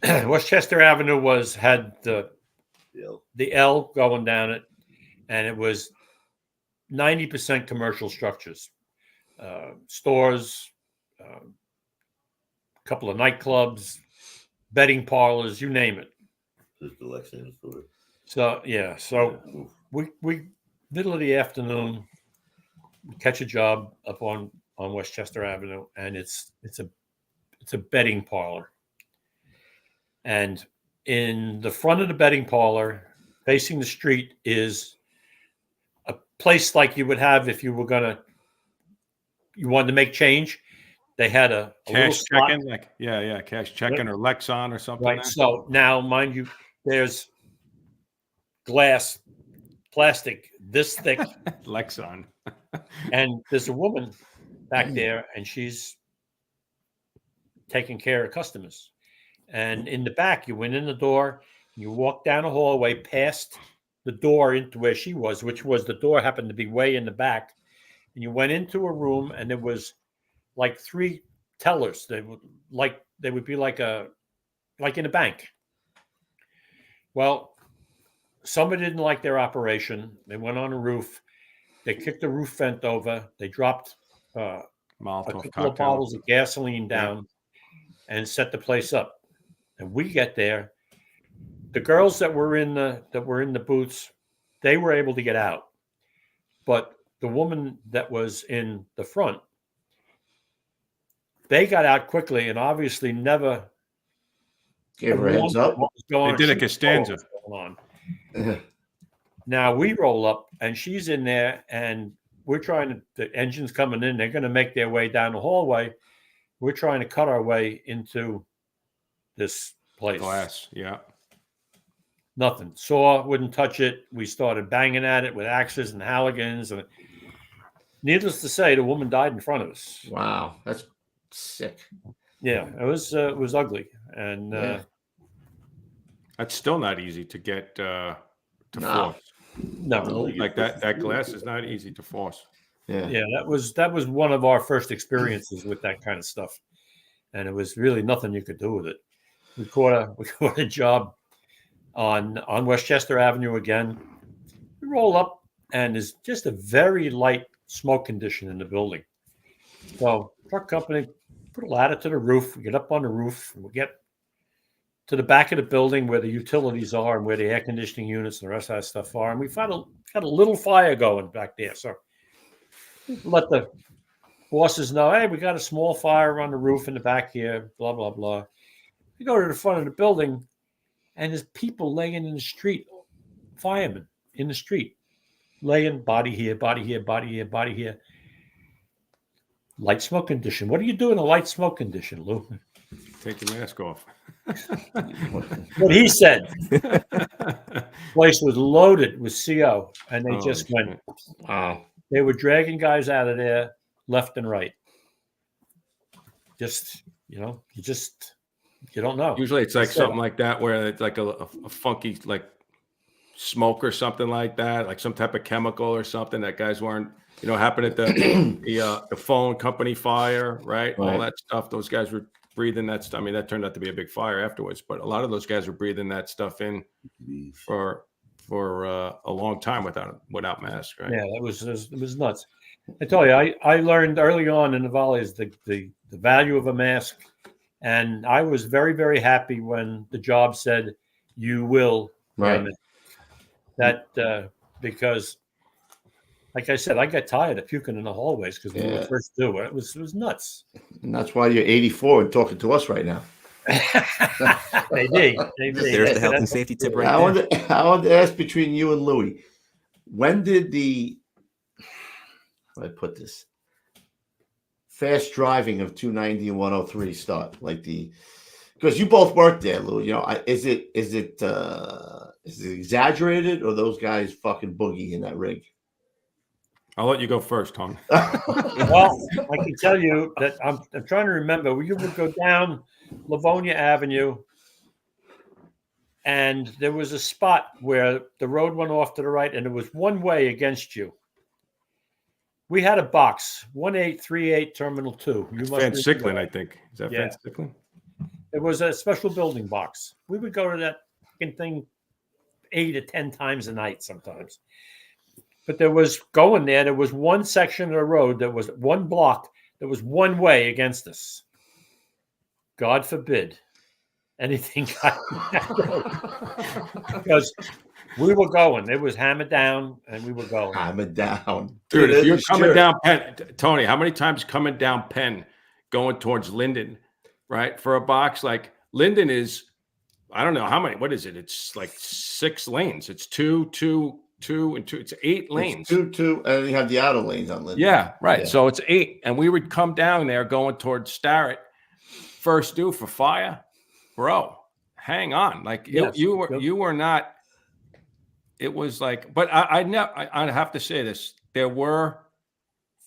Westchester Avenue had the L going down it, and it was 90% commercial structures, stores, a couple of nightclubs, betting parlors, you name it. Just the Lexington store. So we middle of the afternoon catch a job up on Westchester Avenue, and it's a betting parlor. And in the front of the betting parlor, facing the street, is a place like you would have if you wanted to make change. They had a cash check-in, cash check-in, or Lexon or something. Right. So now, mind you, there's glass, plastic this thick, Lexon, and there's a woman back there, and she's taking care of customers. And in the back, you went in the door, you walked down a hallway past the door into where she was, which was the door happened to be way in the back, and you went into a room, and there was like 3 tellers. They would be like in a bank. Well, somebody didn't like their operation. They went on a roof. They kicked the roof vent over. They dropped a couple of bottles of gasoline down and set the place up. And we get there. The girls that were in the booths, they were able to get out, but the woman that was in the front, they got out quickly and obviously never gave her a heads up. They did a Costanza. Now we roll up and she's in there, and the engine's coming in. They're going to make their way down the hallway. We're trying to cut our way into this place. Glass, yeah. Nothing. Saw, wouldn't touch it. We started banging at it with axes and halligans, and needless to say, the woman died in front of us. Wow, that's sick. Yeah, it was ugly, and that's still not easy to get to force. No, like that glass is not easy to force. Yeah. That was one of our first experiences with that kind of stuff, and it was really nothing you could do with it. We caught a job on Westchester Avenue again. We roll up, and there's just a very light smoke condition in the building. So truck company put a ladder to the roof. We get up on the roof, and we get to the back of the building where the utilities are and where the air conditioning units and the rest of that stuff are. And we got a little fire going back there. So let the bosses know, hey, we got a small fire on the roof in the back here, blah, blah, blah. We go to the front of the building, and there's people laying in the street, firemen in the street, laying body here, body here, body here, body here. Light smoke condition. What do you do in a light smoke condition, Lou? Take your mask off. What he said. Place was loaded with CO, and they just Holy went. shit. Wow. They were dragging guys out of there left and right. Just you don't know. Usually it's like They said something like that where it's like a funky like smoke or something like that, like some type of chemical or something that guys weren't, happened at the phone company fire, right? All that stuff. Those guys were breathing that stuff. I mean, that turned out to be a big fire afterwards, but a lot of those guys were breathing that stuff in for a long time without masks, right? Yeah, it was nuts. I tell you, I learned early on in the volleys the value of a mask, and I was very, very happy when the job said you will wear a mask. That because, like I said, I got tired of puking in the hallways because when we first do it, it was nuts. And that's why you're 84 and talking to us right now. Maybe. There's the health and safety tip right I there. want to ask between you and Louis, when did how do I put this? Fast driving of 290 and 103 start? Because you both worked there, Louis. Is it exaggerated or those guys fucking boogie in that rig? I'll let you go first, Tom. Well, I can tell you that I'm trying to remember. We would go down Livonia Avenue, and there was a spot where the road went off to the right, and it was one way against you. We had a box, 1838 Terminal 2. You must Van Sicklin, I think. Is that Van Sicklin? It was a special building box. We would go to that fucking thing 8 to 10 times a night sometimes. But there was one section of the road that was one block that was one way against us. God forbid anything got because we were going. It was hammered down, and we were going. Hammered down. Dude, if you're coming down Penn, Tony, how many times coming down Penn going towards Linden, right? For a box, like Linden is, I don't know how many, what is it? It's like 6 lanes. It's two, and 2. It's 8 lanes. It's 2, and you have the outer lanes on Linden. Yeah, right. Yeah. So it's 8. And we would come down there going towards Starrett. First due for fire. Bro, hang on. Like you were not. It was like, but I have to say this. There were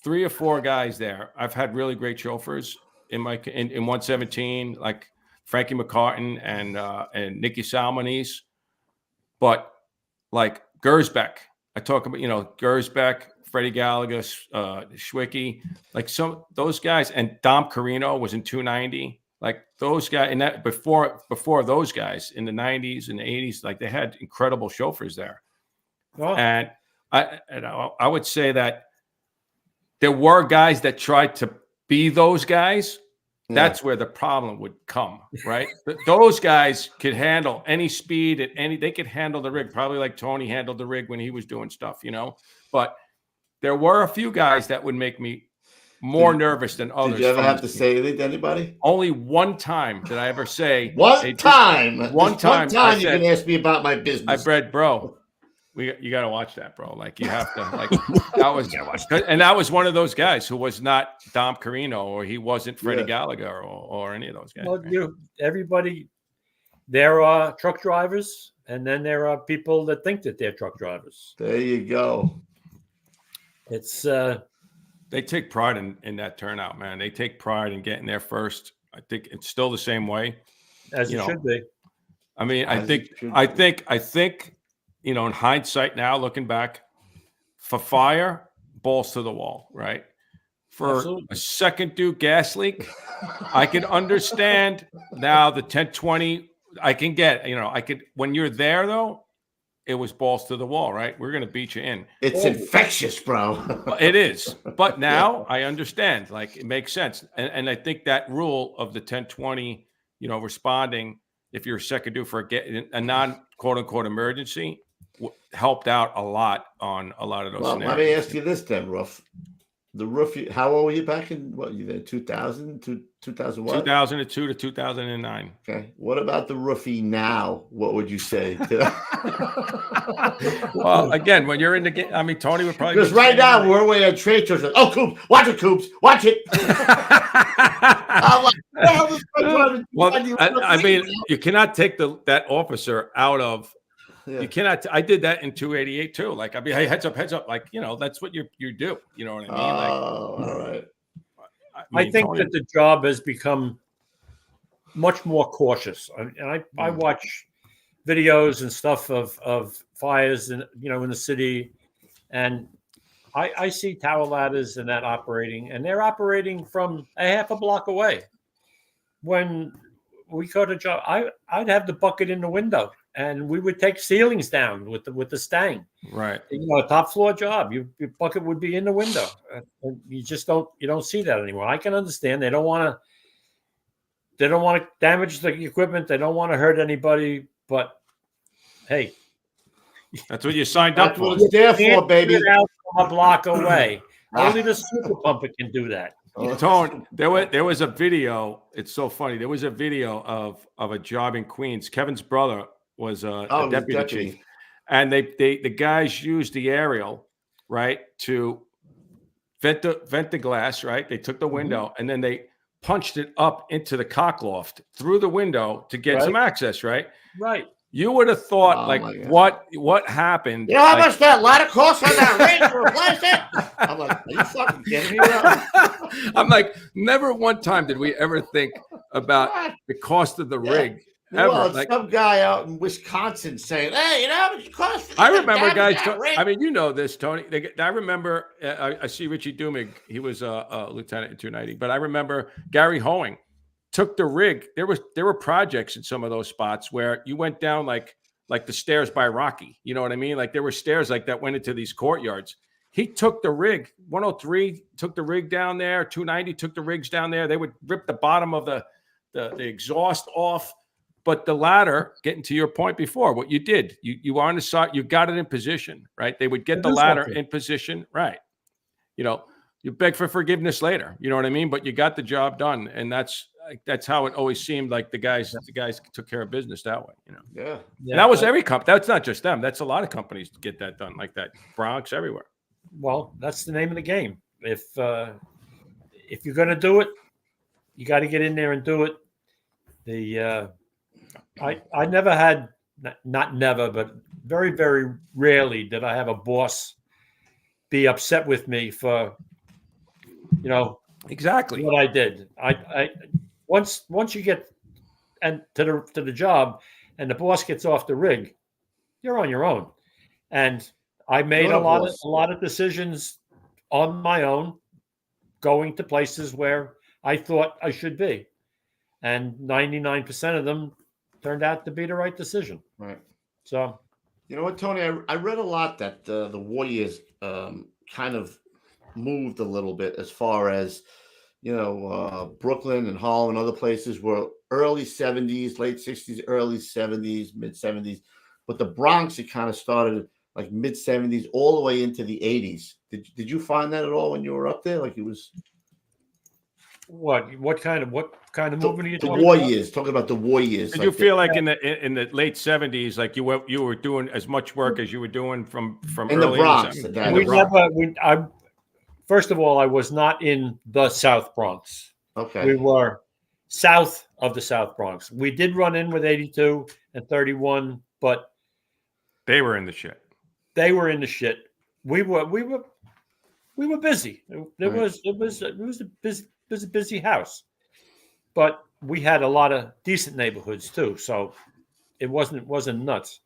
3 or 4 guys there. I've had really great chauffeurs in 117, like Frankie McCartan and Nicky Salmonese. But like Gersbeck, I talk about, Gersbeck, Freddie Gallagher, Schwicke, like those guys, and Dom Carino was in 290. Like those guys, and that before those guys in the 90s and the 80s, like they had incredible chauffeurs there. Oh. And I would say that there were guys that tried to be those guys. Yeah. That's where the problem would come, right? Those guys could handle any speed they could handle the rig, probably like Tony handled the rig when he was doing stuff, But there were a few guys that would make me more nervous than others. Did you ever have to say anything to anybody? Only one time did I ever say. One time you can ask me about my business. I bred, bro. You got to watch that, bro. Like you have to. Like that was, and that was one of those guys who was not Dom Carino, or he wasn't Freddie Gallagher, or any of those guys. Well, everybody, there are truck drivers, and then there are people that think that they're truck drivers. There you go. It's they take pride in that turnout, man. They take pride in getting there first. I think it's still the same way, as it should be. I mean, I think, in hindsight now, looking back, for fire, balls to the wall, right? For Absolutely. A second due gas leak, I can understand now the 1020. I can get, when you're there though, it was balls to the wall, right? We're going to beat you in. It's infectious, bro. It is. But now I understand. Like, it makes sense. And I think that rule of the 1020, responding if you're second due for a non-quote-unquote emergency helped out a lot on a lot of those scenarios. Let me ask you this then, Ruff. The roof. How old were you back in what? You there 2000 to 2000 what? 2002 to 2009. Okay. What about the roofie now? What would you say? Well, again, when you're in the game, I mean, Tony would probably Because right now we're away at trade shows. Oh, Coops, watch it, Coops, watch it. I'm like, well, I mean, you cannot take that officer out of. Yeah. You cannot. I did that in 288 too. Like, I mean, hey, heads up. Like, that's what you do. You know what I mean? All right. I think that the job has become much more cautious. And I watch videos and stuff of fires in the city, and I see tower ladders and that operating, and they're operating from a half a block away. When we go to job, I'd have the bucket in the window, and we would take ceilings down with the stang. Right. A top floor job, your bucket would be in the window. And you don't see that anymore. I can understand they don't want to damage the equipment. They don't want to hurt anybody. But hey, that's what you signed up for. That's what it's there for, baby. Out from a block away. Only the super pumper can do that. Tone, there was a video. It's so funny. There was a video of a job in Queens. Kevin's brother was a deputy chief, and the guys used the aerial, right, to vent the glass, right. They took the window and then they punched it up into the cock loft through the window to get some access, right. Right. You would have thought, what happened? You know how much that ladder costs on that rig to replace it? I'm like, are you fucking kidding me? I'm like, never one time did we ever think about the cost of the rig. Ever. Well, some guy out in Wisconsin saying, "Hey, how much it costs?" I remember guys. I mean, you know this, Tony. I remember. I see Richie Dumig. He was a lieutenant in 290. But I remember Gary Hoeing took the rig. There were projects in some of those spots where you went down like the stairs by Rocky. You know what I mean? Like there were stairs like that went into these courtyards. He took the rig. 103 took the rig down there. 290 took the rigs down there. They would rip the bottom of the exhaust off. But the ladder, getting to your point before, what you did, you were on the side, you got it in position, right? They would get the ladder in position, right? You beg for forgiveness later, you know what I mean? But you got the job done, and that's how it always seemed like the guys took care of business that way, Yeah. And that was every company. That's not just them. That's a lot of companies to get that done like that. Bronx, everywhere. Well, that's the name of the game. If you're going to do it, you got to get in there and do it. I never had, not never, but very, very rarely did I have a boss be upset with me for, exactly what I did. I once you get to the job and the boss gets off the rig, you're on your own. And I made a lot of decisions on my own, going to places where I thought I should be, and 99% of them turned out to be the right decision. Right. So, you know what, Tony? I read a lot that the Warriors kind of moved a little bit as far as, Brooklyn and Harlem and other places were early 70s, late 60s, early 70s, mid 70s. But the Bronx, it kind of started like mid 70s all the way into the 80s. Did you find that at all when you were up there? Like it was. What kind of movement are you talking about? Talking about the Warriors. Did you feel like in the late 70s, like you were doing as much work as you were doing from in early the Bronx? First of all, I was not in the South Bronx. Okay. We were south of the South Bronx. We did run in with 82 and 31, but they were in the shit. They were in the shit. We were busy. It was a busy house, but we had a lot of decent neighborhoods too. So it wasn't nuts.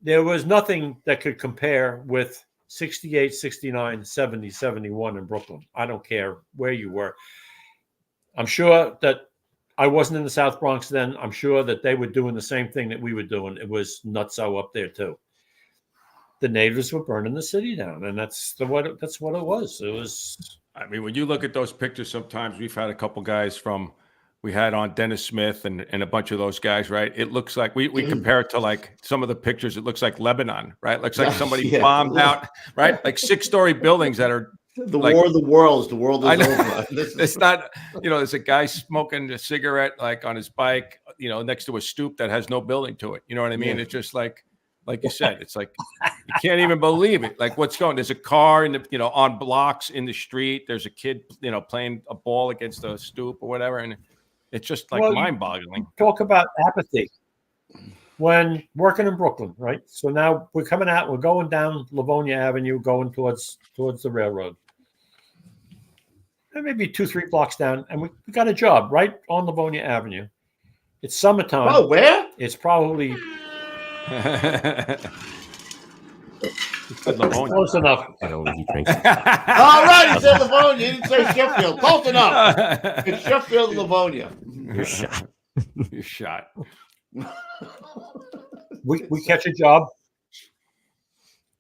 There was nothing that could compare with 68, 69, 70, 71 in Brooklyn. I don't care where you were. I'm sure that I wasn't in the South Bronx then. I'm sure that they were doing the same thing that we were doing. It was nutso up there too. The natives were burning the city down, and that's what it was. It was. I mean, when you look at those pictures, sometimes we've had a couple guys we had on Dennis Smith and a bunch of those guys, right? It looks like we compare it to like some of the pictures. It looks like Lebanon, right? It looks like somebody bombed out, right? Like 6-story buildings that are The Like- war of the worlds. The world I is know. over. This It's is, not, there's a guy smoking a cigarette like on his bike, next to a stoop that has no building to it. You know what I mean? Yeah. It's just like you said, it's like you can't even believe it. Like what's going? There's a car in the, on blocks in the street. There's a kid, playing a ball against a stoop or whatever, and it's just like Well, mind-boggling. Talk about apathy. When working in Brooklyn, right? So now we're coming out, we're going down Livonia Avenue, going towards the railroad. And maybe 2-3 blocks down, and we got a job right on Livonia Avenue. It's summertime. oh, where? It's probably close enough. I don't think he drinks. All right, he said Livonia. He didn't say Sheffield. Close enough. It's Sheffield and Livonia. You're shot. You're shot. We catch a job.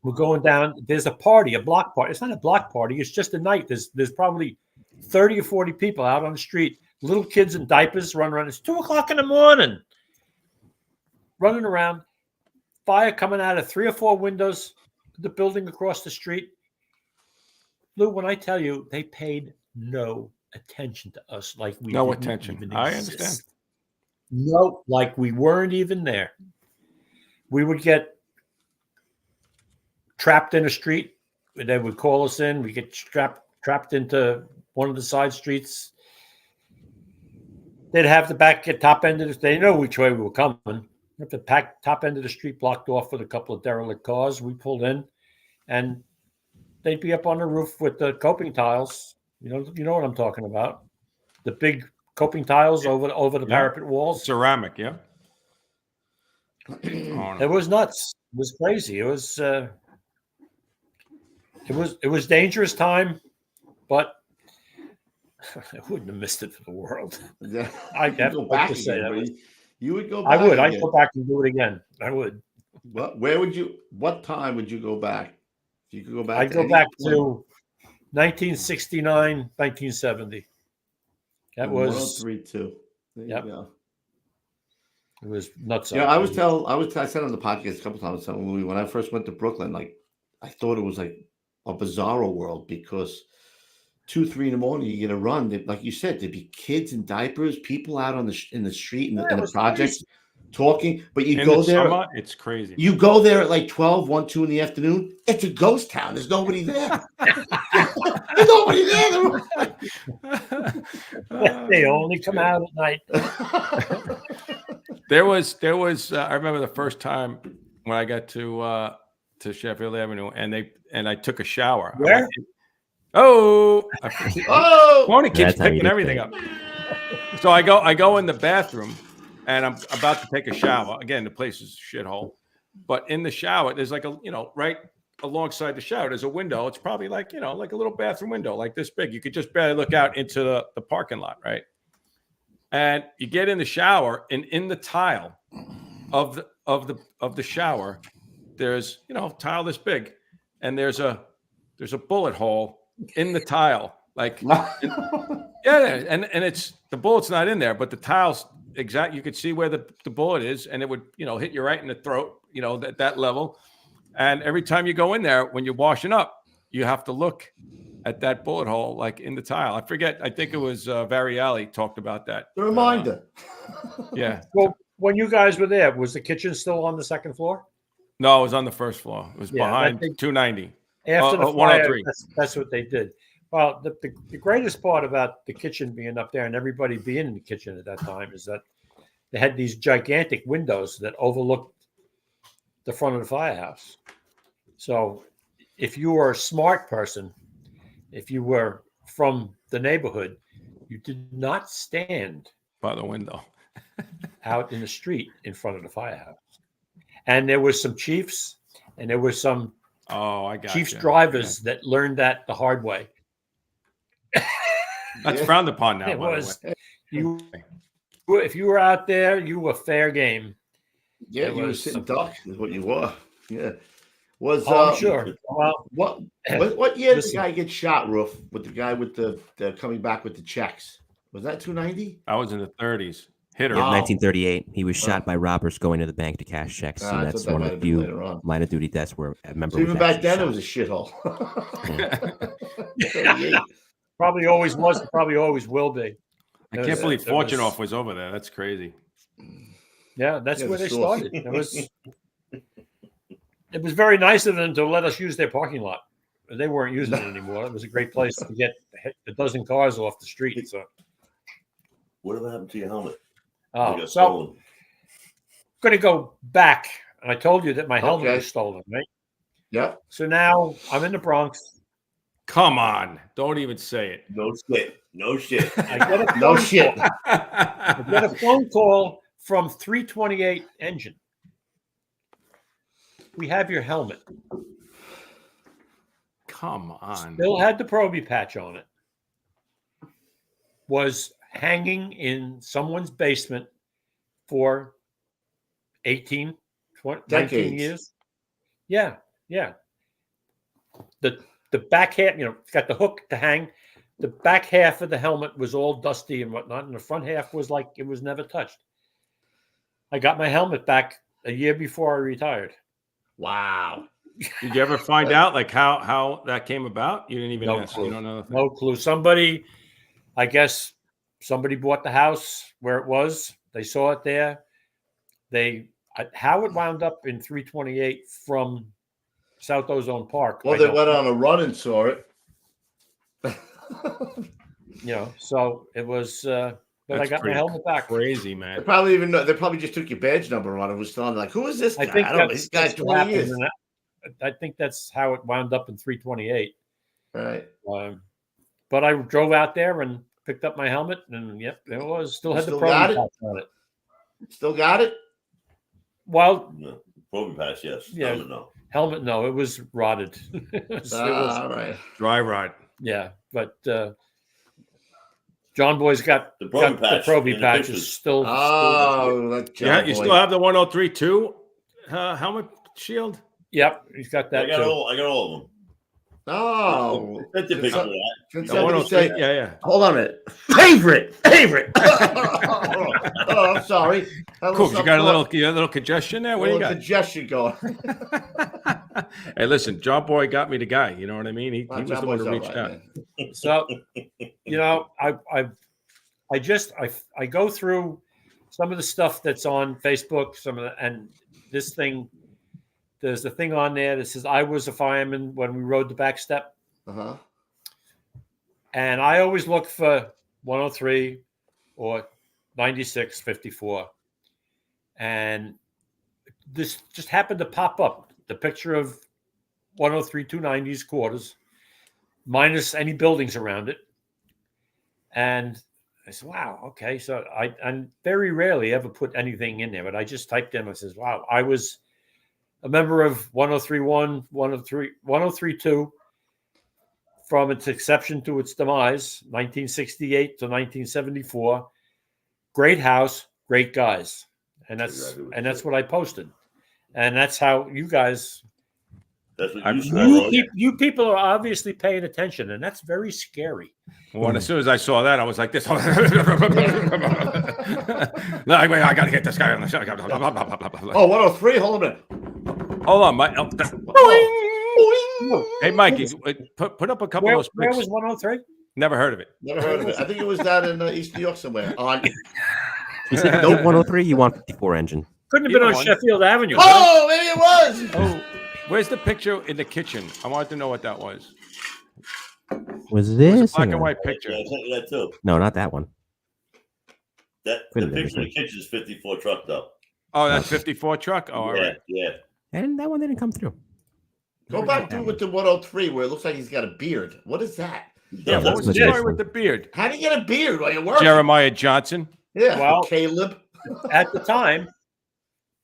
We're going down. There's a party, a block party. It's not a block party. It's just a night. There's probably 30 or 40 people out on the street. Little kids in diapers running around. It's 2:00 in the morning. Running around. Fire coming out of 3 or 4 windows. The building across the street. Lou, when I tell you, they paid no attention to us, like we No didn't attention. even I exist. understand. No, like we weren't even there. We would get trapped in a street. They would call us in. We get trapped into one of the side streets. They'd have the top end of the. They know which way we were coming. Have the top end of the street blocked off with a couple of derelict cars. We pulled in, and they'd be up on the roof with the coping tiles. You know what I'm talking about. The big coping tiles over the parapet walls. Ceramic, yeah. It was nuts. It was crazy. It was dangerous time, but I wouldn't have missed it for the world. Yeah. I'd You'd have go to back say again, that. but you would go I back. would. I'd again. go back and do it again. I would. Where would you? What time would you go back? If you could go back. I'd go back to 1969, 1970. That was 103.2. There Yep. you go. it was nuts. Yeah, I said on the podcast a couple times, when I first went to Brooklyn, like I thought it was like a bizarro world because 2-3 in the morning you get a run. Like you said, there'd be kids in diapers, people out in the street in the projects talking. But you In go the there, summer, it's crazy. you go there at like 12, 1, 2 in the afternoon. It's a ghost town. There's nobody there. There's nobody there. They only come out at night. There was. I remember the first time when I got to Sheffield Avenue, and I took a shower. Where? Oh, Tony keeps That's how you picking get everything paid. up. So I go in the bathroom, and I'm about to take a shower. Again, the place is a shithole. But in the shower, there's like right alongside the shower, there's a window. It's probably like a little bathroom window, like this big. You could just barely look out into the parking lot, right? And you get in the shower, and in the tile of the shower, there's tile this big, and there's a bullet hole in the tile, like and it's the bullet's not in there, but the tile's exact. You could see where the bullet is, and it would hit you right in the throat, at that level. And every time you go in there, when you're washing up, you have to look at that bullet hole, like in the tile. I forget. I think it was Variali talked about that. the reminder. Yeah. Well, when you guys were there, was the kitchen still on the second floor? No, it was on the first floor. It was Yeah, behind I think- 290. After the fire, 103. that's what they did. Well, the greatest part about the kitchen being up there and everybody being in the kitchen at that time is that they had these gigantic windows that overlooked the front of the firehouse. So if you were a smart person, if you were from the neighborhood, you did not stand By the window. out in the street in front of the firehouse. And there was some chiefs and there were some Oh, I got chiefs you. drivers that learned that the hard way. That's frowned upon now. It by the was way. if you were out there, you were fair game. Yeah, It you were was sitting duck is what you were. Yeah. Was I'm sure. Well, what year did the Listen. guy get shot, Roof? With the guy with the coming back with the checks? Was that 290? I was in the 30s. Hit her. Yeah, Oh. 1938. He was shot by robbers going to the bank to cash checks, I and thought that's that one might of have the been few later on. line of duty deaths where a member So was even back actually then, shot. it was a shithole. 38. Probably always was. Probably always will be. I can't was- believe it was- Fortunoff was over there. That's crazy. Yeah, that's Yeah, where the they source. started. It was very nice of them to let us use their parking lot. They weren't using it anymore. It was a great place to get a dozen cars off the street. So, Whatever happened to your helmet? It oh, got so stolen. going to go back. And I told you that my helmet Okay. was stolen, right? Yep. So now I'm in the Bronx. Come on. Don't even say it. No shit. No shit. I get a No phone shit. call. I get a phone call from 328 Engine. We have your helmet. Come on. Still had the Proby patch on it. Was hanging in someone's basement for 18, 20, 19 Decades. years. Yeah, yeah. The back half, it's got the hook to hang. The back half of the helmet was all dusty and whatnot, and the front half was like it was never touched. I got my helmet back a year before I retired. Wow. Did you ever find out like how that came about? You didn't even No ask. clue. You don't know. No clue. Somebody, I guess somebody bought the house where it was. They saw it there. How it wound up in 328 from South Ozone Park. Well, I they don't went know. on a run and saw it. So it was, but I That's got my pretty helmet back. Crazy, They man. probably even know. They probably just took your badge number on it. Was still on. Like, who is this guy? I think I don't know. This guy's that's what 20 years. happened. And I think that's how it wound up in 328. Right. But I drove out there and picked up my helmet, and yep, it was still had the Still Proby got it? patch on it. Still got it? Well, No. Proby pass, yes. Yeah. No. helmet, no, it was rotted. It was- All right. Dry rot. yeah, but John Boy's got The Proby patch. Proby in the patch is pictures. still. Oh, that Yeah, John you Boy. still have the 1032 helmet shield? Yep, he's got I that got too. all of them. Oh. Sent the picture of that. Can The somebody say, 103, yeah. hold on a minute. Favorite. Oh, I'm sorry. Cool. You got a little congestion there? What do you got? congestion going. Hey, listen, John Boy got me the guy. You know what I mean? He was John the one Boy's who all reached right, out. man. So, I go through some of the stuff that's on Facebook, and this thing, there's a thing on there that says I was a fireman when we rode the back step. Uh-huh. And I always look for 103 or 96, 54. And this just happened to pop up, the picture of 103 290s quarters, minus any buildings around it. And I said, wow, okay. So I very rarely ever put anything in there, but I just typed in, I says, wow, I was a member of 1031, 1032 from its inception to its demise, 1968 to 1974. Great house, great guys. And that's what I posted. And that's how you guys, That's what I'm- you saw. you people are obviously paying attention, and that's very scary. Well, and as soon as I saw that, I was like this. No, wait, I got to get this guy on the show. Oh, 103. Hold on a minute. Hold on, Mike. Hey, Mikey, put up a couple Where of those pics. was 103? Never heard of it. Never heard of it. I think it was down in East New York somewhere. On. You said you don't 103, you want 54 engine. Couldn't have been Either on one. Sheffield Avenue. Oh, maybe it was. Oh, where's the picture in the kitchen? I wanted to know what that was. Was It was this? a black Hang and on. white picture. Yeah, I sent you that too. No, not that one. The Wait a minute, picture in the kitchen is 54 truck though. Oh, that's 54 truck? Oh, all Yeah, right. yeah. And that one didn't come through. Go back to with the 103 where it looks like he's got a beard. What is that? Yeah, what that's was the legit. story with the beard? How do you get a beard while you're working? Jeremiah Johnson. Yeah. Well- Caleb. At the time,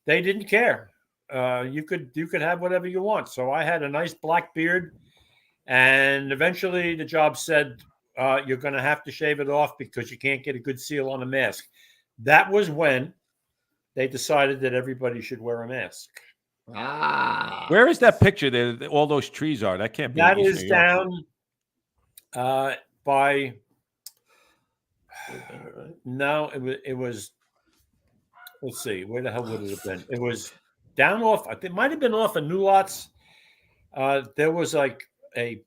they didn't care. You could have whatever you want. So I had a nice black beard, and eventually the job said you're going to have to shave it off because you can't get a good seal on a mask. That was when they decided that everybody should wear a mask. Ah. Where is that picture there? All those trees are. That can't be. That in East is New York. down by Right. no, it was let's see, where the hell would it have been? It was down off. I think it might have been off of New Lots. There was like a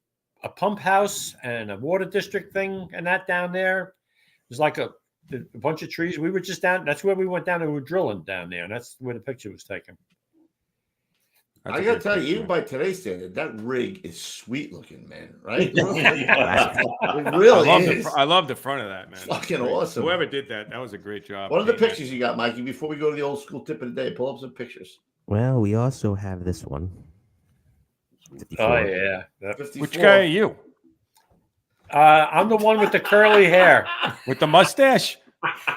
pump house and a water district thing and that down there. It was like a bunch of trees. We were just down. That's where we went down and we were drilling down there. And that's where the picture was taken. I gotta tell you, even by today's standard, that rig is sweet looking, man. Right? It really is. I love the front of that, man. Fucking awesome. Whoever did that was a great job. What are the pictures you got, Mikey? Before we go to the old school tip of the day, pull up some pictures. Well, we also have this one. 54. Oh yeah. 54. Which guy are you? I'm the one with the curly hair. With the mustache?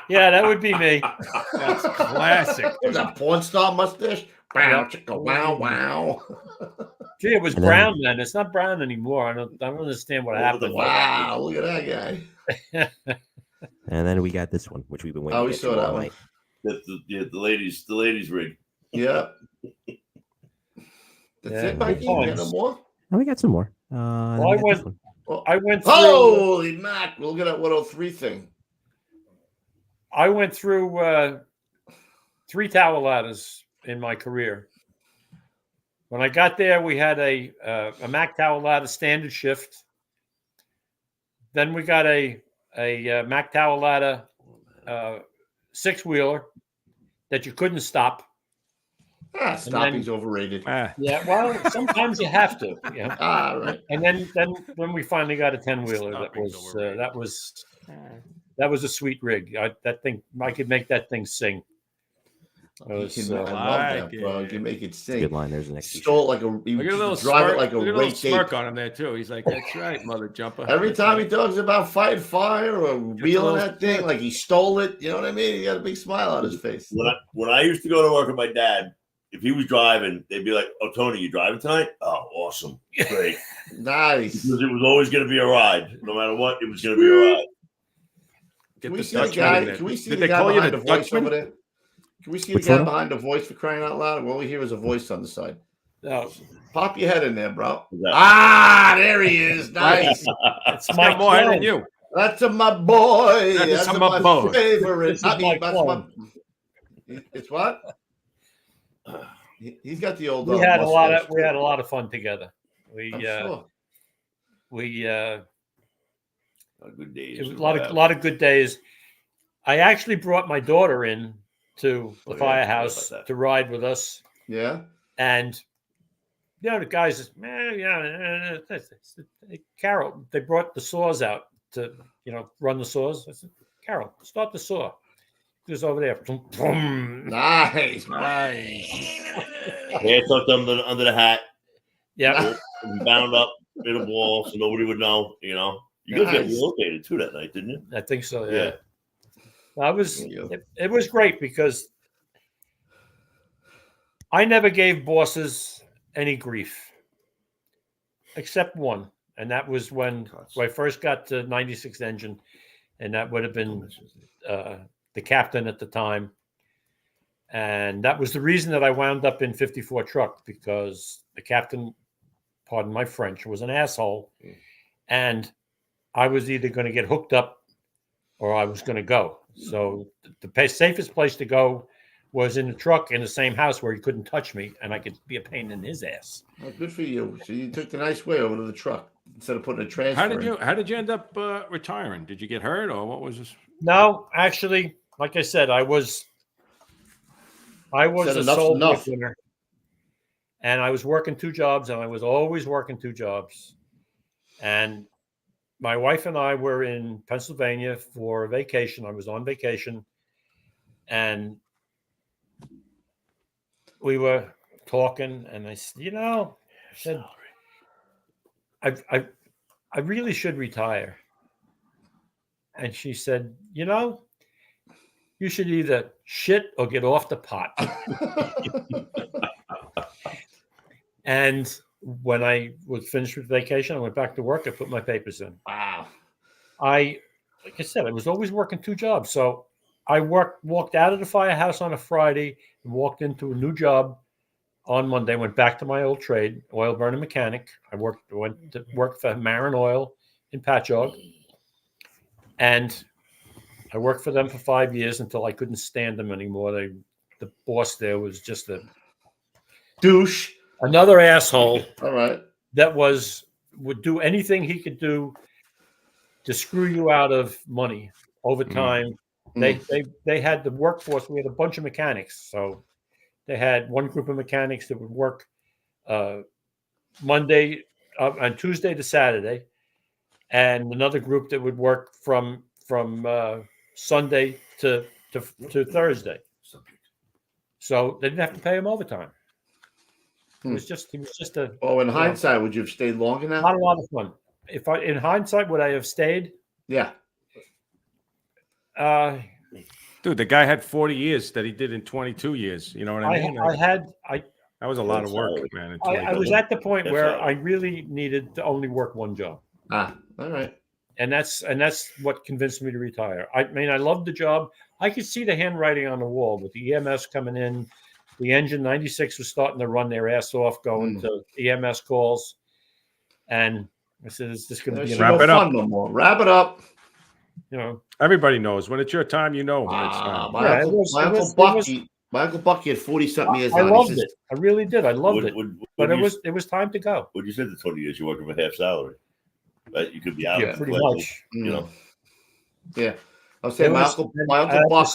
Yeah, that would be me. That's classic. There's a porn star mustache. Wow, chicka, wow, wow. Gee, it was brown then. It's not brown anymore. I don't understand what happened. Wow, look at that guy. And then we got this one, which we've been waiting. Oh, we to get saw to that all one. night. That's the ladies rig. Yeah. That's it, Mikey. You got no more? Oh, we got some more. Well, I went through. Holy Mac! Look at that 103 thing. I went through 3 tower ladders in my career. When I got there, we had a Mac tower ladder standard shift. Then we got a Mac tower ladder 6-wheeler that you couldn't stop. Stopping's overrated. Yeah, well, sometimes you have to. Yeah. Right. And then we finally got a 10-wheeler that was a sweet rig. That thing, I could make that thing sing. I love that, bro. You can make it sing. Good line. There's an next. Stole like a. You Look at a little drive smirk, it like a look at a rate little smirk on him there too. He's like, "That's right, mother jumper." Every time he talks about fighting fire or wheeling that thing, like he stole it. You know what I mean? He got a big smile on his face. When I used to go to work with my dad, if he was driving, they'd be like, "Oh, Tony, you driving tonight? Oh, awesome, great, nice." Because it was always going to be a ride, no matter what. It was going to be a ride. Can we see the guy? Can we see the guy behind the voice over there? Can we see the guy behind the voice, for crying out loud? All we hear is a voice on the side. No. Pop your head in there, bro. There he is. Nice. It's my more than you. That's my boy. That's my boy. favorite. It's It's what? He's got the old. We had a lot of fun together. Sure. Good days. It was a lot of good days. I actually brought my daughter in to the Firehouse to ride with us. Yeah. And the guys, Carol, they brought the saws out to, run the saws. I said, Carol, start the saw. He was over there. Nice. Hands tucked under the hat. Yeah. Bound up in a ball so nobody would know, You guys got relocated too that night, didn't you? I think so, yeah. It was great because I never gave bosses any grief except one. And that was when I first got to 96 engine. And that would have been the captain at the time. And that was the reason that I wound up in 54 truck, because the captain, pardon my French, was an asshole. And I was either going to get hooked up or I was going to go. So the safest place to go was in the truck in the same house where he couldn't touch me and I could be a pain in his ass. Well, good for you. So you took the nice way over to the truck instead of putting a transfer. How did you end up retiring? Did you get hurt or what was this? No, actually, like I said, I was a sole breadwinner, and I was working 2 jobs, and I was always working 2 jobs. And my wife and I were in Pennsylvania for a vacation. I was on vacation, and we were talking, and I said, I really should retire. And she said, you should either shit or get off the pot. And when I was finished with vacation, I went back to work. I put my papers in. Wow. Like I said, I was always working 2 jobs. So I walked out of the Firehouse on a Friday and walked into a new job on Monday. Went back to my old trade, oil burner mechanic. I went to work for Marin Oil in Patchogue. And I worked for them for 5 years until I couldn't stand them anymore. The boss there was just Douche. another asshole All right. that would do anything he could do to screw you out of money, overtime. They had the workforce. We had a bunch of mechanics, so they had one group of mechanics that would work Monday on Tuesday to Saturday, and another group that would work from Sunday to Thursday. So they didn't have to pay him overtime. He was just a. Oh, in hindsight, would you have stayed long enough? Not a lot of fun. In hindsight, would I have stayed? Yeah. Dude, the guy had 40 years that he did in 22 years. You know what I mean? That was a lot of work, man. I was at the point where I really needed to only work one job. All right. And that's what convinced me to retire. I mean, I loved the job. I could see the handwriting on the wall with the EMS coming in. The engine 96 was starting to run their ass off, going to EMS calls. And I said, "Is this going to be wrap it up? No more. Wrap it up." You know, everybody knows when it's your time. You know when it's time. My uncle Bucky had 40-something years. I loved it. I really did. I loved it. But it was time to go. When you said the 20 years, you're working for half salary, right? You could be out. Yeah, pretty much. You know. Yeah, I was saying my uncle Buck was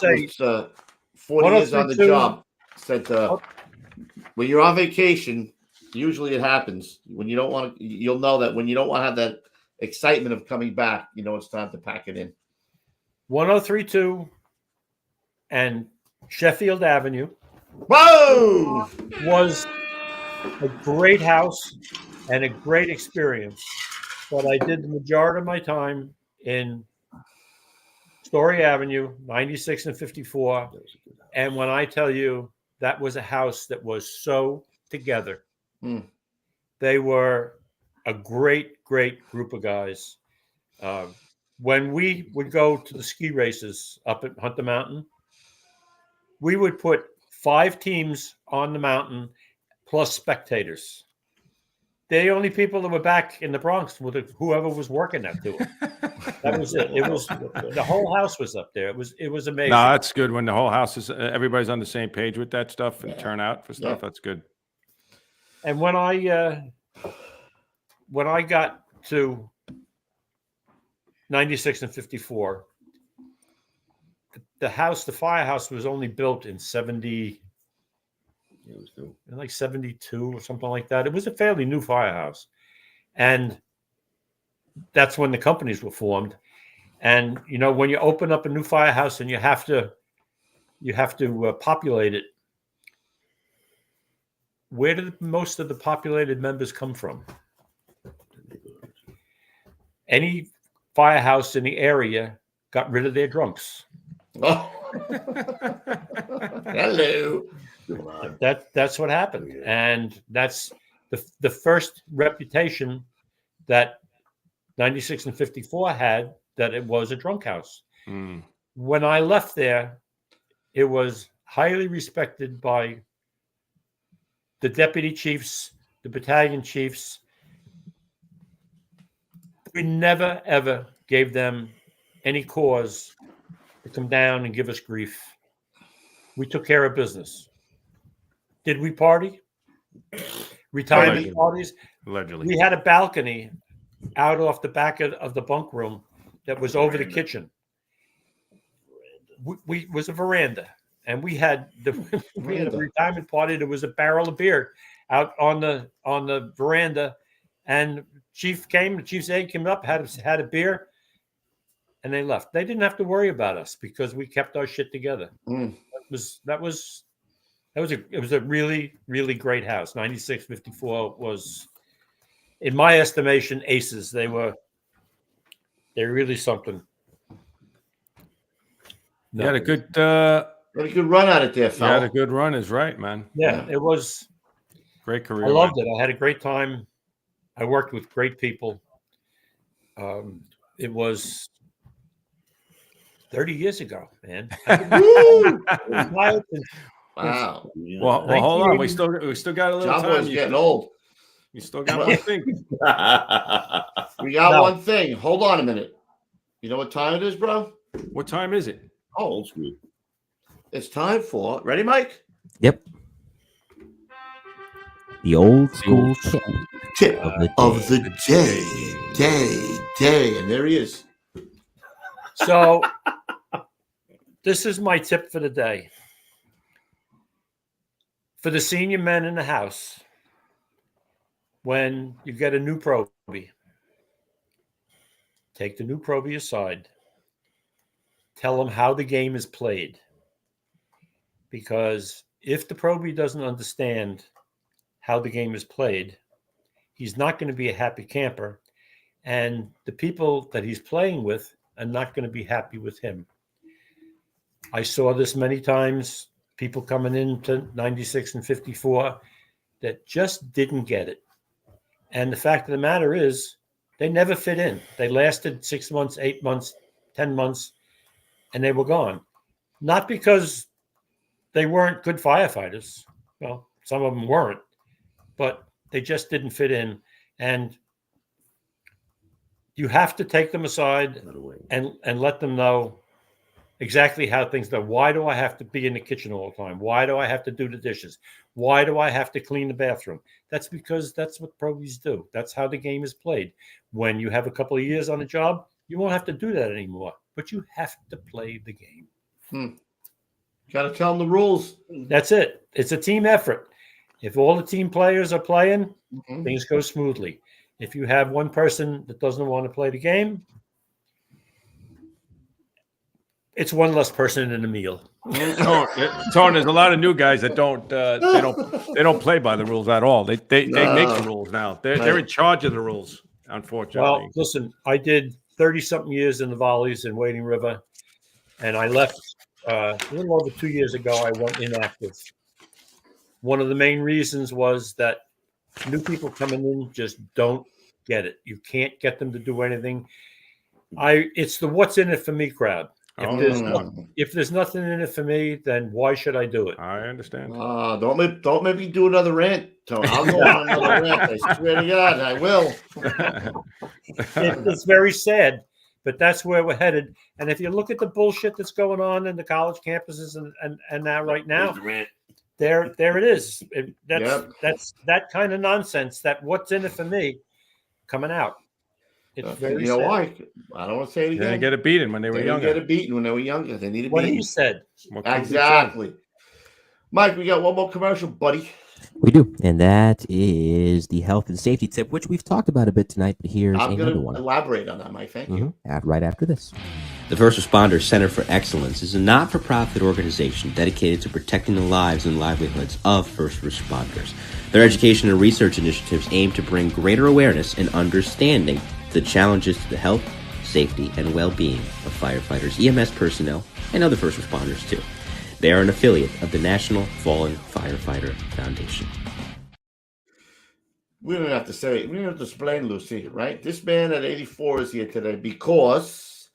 40 years on the job. Said when you're on vacation, usually it happens. When you don't want to, you'll know that when you don't want to have that excitement of coming back, you know it's time to pack it in. 1032 and Sheffield Avenue. Whoa! Was a great house and a great experience. But I did the majority of my time in Story Avenue, 96 and 54. And when I tell you that was a house that was so together, they were a great, great group of guys. When we would go to the ski races up at Hunter Mountain, we would put 5 teams on the mountain plus spectators. The only people that were back in the Bronx were whoever was working that tour. That was it. It was the whole house was up there. It was amazing. No, that's good when the whole house is everybody's on the same page with that stuff and turn out for stuff. That's good. And when I got to 96 and 54, the Firehouse was only built in 70. It was like 72 or something like that. It was a fairly new firehouse. And that's when the companies were formed. And, you know, when you open up a new firehouse and you have to populate it, where did most of the populated members come from? Any firehouse in the area got rid of their drunks. Oh. Hello. That's what happened, and that's the first reputation that 96 and 54 had, that it was a drunk house. When I left there, it was highly respected by the deputy chiefs, the battalion chiefs. We never ever gave them any cause to come down and give us grief. We took care of business. Did we party? Retirement parties? Allegedly. We had a balcony out off the back of the bunk room that was over the kitchen. We was a veranda, and we had a retirement party. There was a barrel of beer out on the veranda, and the chief's aide came up, had a beer, and they left. They didn't have to worry about us because we kept our shit together. It was a really, really great house. 96, 54 was, in my estimation, aces. They're really something. You had a good run at it there, fella. You had a good run, is right, man. Yeah, it was great career. I loved it. I had a great time. I worked with great people. It was 30 years ago, man. Wow. Well, hold on. We still got a little John time. Boy's getting old. You still got one thing. We got one thing. Hold on a minute. You know what time it is, bro? What time is it? Oh, Old school. it's time for ready, Mike? Yep. The old school tip Tip of the of day. the day, and there he is. So this is my tip for the day. For the senior men in the house, when you get a new Proby, take the new Proby aside. Tell them how the game is played. Because if the Proby doesn't understand how the game is played, he's not going to be a happy camper. And the people that he's playing with are not going to be happy with him. I saw this many times, people coming into 96 and 54 that just didn't get it. And the fact of the matter is, they never fit in. They lasted 6 months, 8 months, 10 months, and they were gone. Not because they weren't good firefighters. Well, some of them weren't, but they just didn't fit in. And you have to take them aside and let them know exactly how things are. Why do I have to be in the kitchen all the time? Why do I have to do the dishes? Why do I have to clean the bathroom? That's because that's what Probies do. That's how the game is played. When you have a couple of years on a job, you won't have to do that anymore, but you have to play the game. Got to tell them the rules. That's it. It's a team effort. If all the team players are playing, things go smoothly. If you have one person that doesn't want to play the game, it's one less person in the meal. Tone, there's a lot of new guys that don't play by the rules at all. They make the rules now. They're in charge of the rules, unfortunately. Well, listen, I did 30-something years in the volleys in Wading River, and I left a little over 2 years ago. I went inactive. One of the main reasons was that new people coming in just don't get it. You can't get them to do anything. It's the what's in it for me crowd. If there's nothing in it for me, then why should I do it? I understand. Don't make me do another rant, Tony. I'll go on another rant. I swear to God, I will. It's very sad, but that's where we're headed. And if you look at the bullshit that's going on in the college campuses and now right now, there it is. That's that kind of nonsense. That what's in it for me coming out. It's very sad. Why? I don't want to say it again. They get a beating when they were younger. They get a beating when they were younger. They need a what beating. he said. Exactly. Mike, we got one more commercial, buddy. We do, and that is the health and safety tip, which we've talked about a bit tonight, but here's I'm another going one. to elaborate on that, Mike. Thank you. Right after this. The First Responders Center for Excellence is a not-for-profit organization dedicated to protecting the lives and livelihoods of first responders. Their education and research initiatives aim to bring greater awareness and understanding to the challenges to the health, safety, and well-being of firefighters, EMS personnel, and other first responders, too. They are an affiliate of the National Fallen Firefighter Foundation. We don't have to say it. We don't have to explain, Lucy, right? This man at 84 is here today because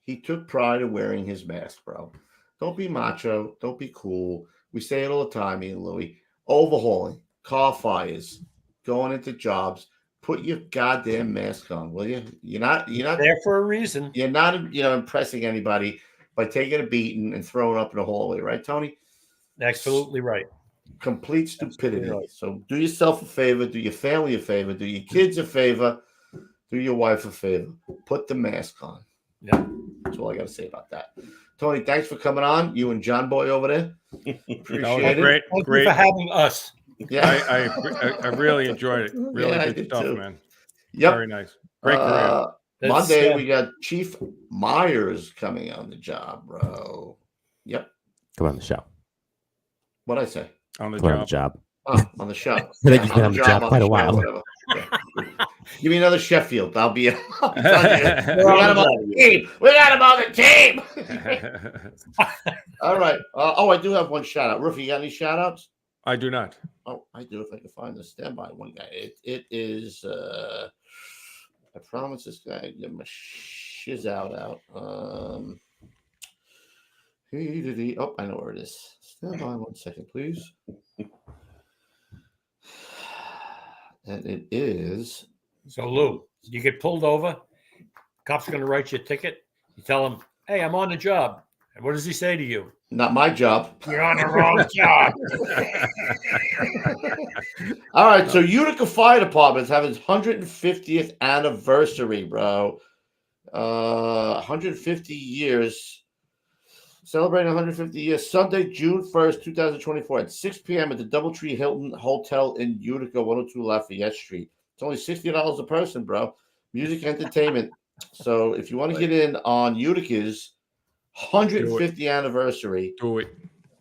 he took pride in wearing his mask, bro. Don't be macho. Don't be cool. We say it all the time, me and Louie. Overhauling, car fires, going into jobs. Put your goddamn mask on, will you? You're not there for a reason. You're not, impressing anybody by taking a beating and throwing up in the hallway, right, Tony? Absolutely right. Complete stupidity. Right. So do yourself a favor, do your family a favor, do your kids a favor, do your wife a favor. Put the mask on. Yeah. That's all I got to say about that. Tony, thanks for coming on. You and John Boy over there. Appreciate it. Thank you for having us. Yeah, I really enjoyed it. Really good stuff, too. man. Yep. Very nice. Great career. Monday, we got Chief Myers coming on the job, bro. Yep. Come on the show. What'd I say? On the Come on the job. job. Oh, on the show. I think he's been on the job quite a while. Yeah. Give me another Sheffield. I'll be. We got him on the team. We got him on the team. All right. I do have one shout out. Rookie, you got any shout outs? I do not. Oh, I do. If I can find the standby one guy, it is. I promise this guy give him a shiz out. Oh, I know where it is. Stand by 1 second, please. And it is. So, Lou, you get pulled over. Cop's going to write you a ticket. You tell him, Hey, I'm on the job. And what does he say to you? Not my job. You're on the wrong job. All right, so Utica Fire Department is having its 150th anniversary, bro. 150 years. Celebrating 150 years. Sunday, June 1st, 2024 at 6 p.m. at the Doubletree Hilton Hotel in Utica, 102 Lafayette Street. It's only $60 a person, bro. Music, entertainment. So if you want to get in on Utica's 150th anniversary, Do it.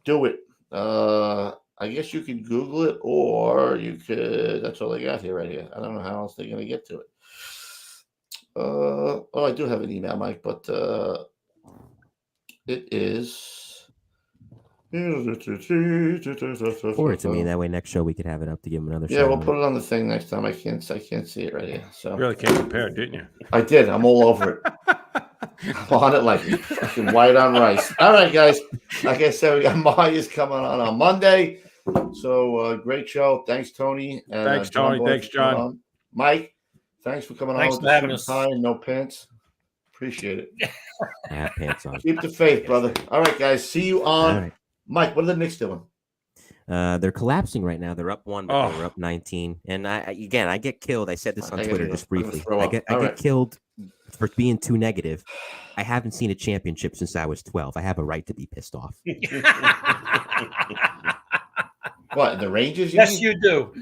do it. I guess you can Google it, or you could. That's all I got here right here. I don't know how else they're gonna get to it. I do have an email, Mike, but it is. Forward to me. That way, next show we could have it up to give him another. Yeah, we'll put it on the thing next time. I can't see it right here. So You really came prepared, didn't you? I did. I'm all over it. I'm on it like fucking white on rice. All right, guys. Like I said, we got Maya's coming on Monday. So great show. Thanks, Tony. And, Thanks, Tony. Boyd, Thanks, John. Mike, thanks for coming Thanks on. for having us. Tie and no pants. Appreciate it. I have pants on. Keep the faith, brother. All right, guys. See you on. All right. Mike, what are the Knicks doing? They're collapsing right now. They're up 1, but Oh. they're up 19. And I get killed. I said this on I Twitter gotta just go. I'm gonna briefly. throw I up. get All right. killed for being too negative. I haven't seen a championship since I was 12. I have a right to be pissed off. What, the Rangers? Yes, mean? you do.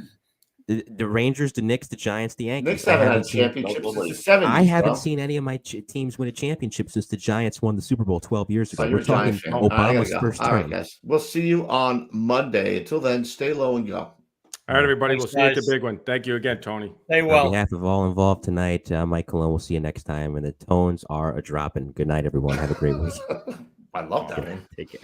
The Rangers, the Knicks, the Giants, the Yankees. Knicks haven't had a seen- championship since the 70s. I haven't bro. seen any of my teams win a championship since the Giants won the Super Bowl 12 years So ago. you're We're a talking Giants fan. All right, I Obama's gotta go. first All right, term. guys. We'll see you on Monday. Until then, stay low and go. All right, everybody. Thanks, We'll see you at the guys. big one. Thank you again, Tony. Stay On well. behalf of all involved tonight, Mike Cologne, we'll see you next time. And the tones are a dropping. Good night, everyone. Have a great week. I love that, man. Take care.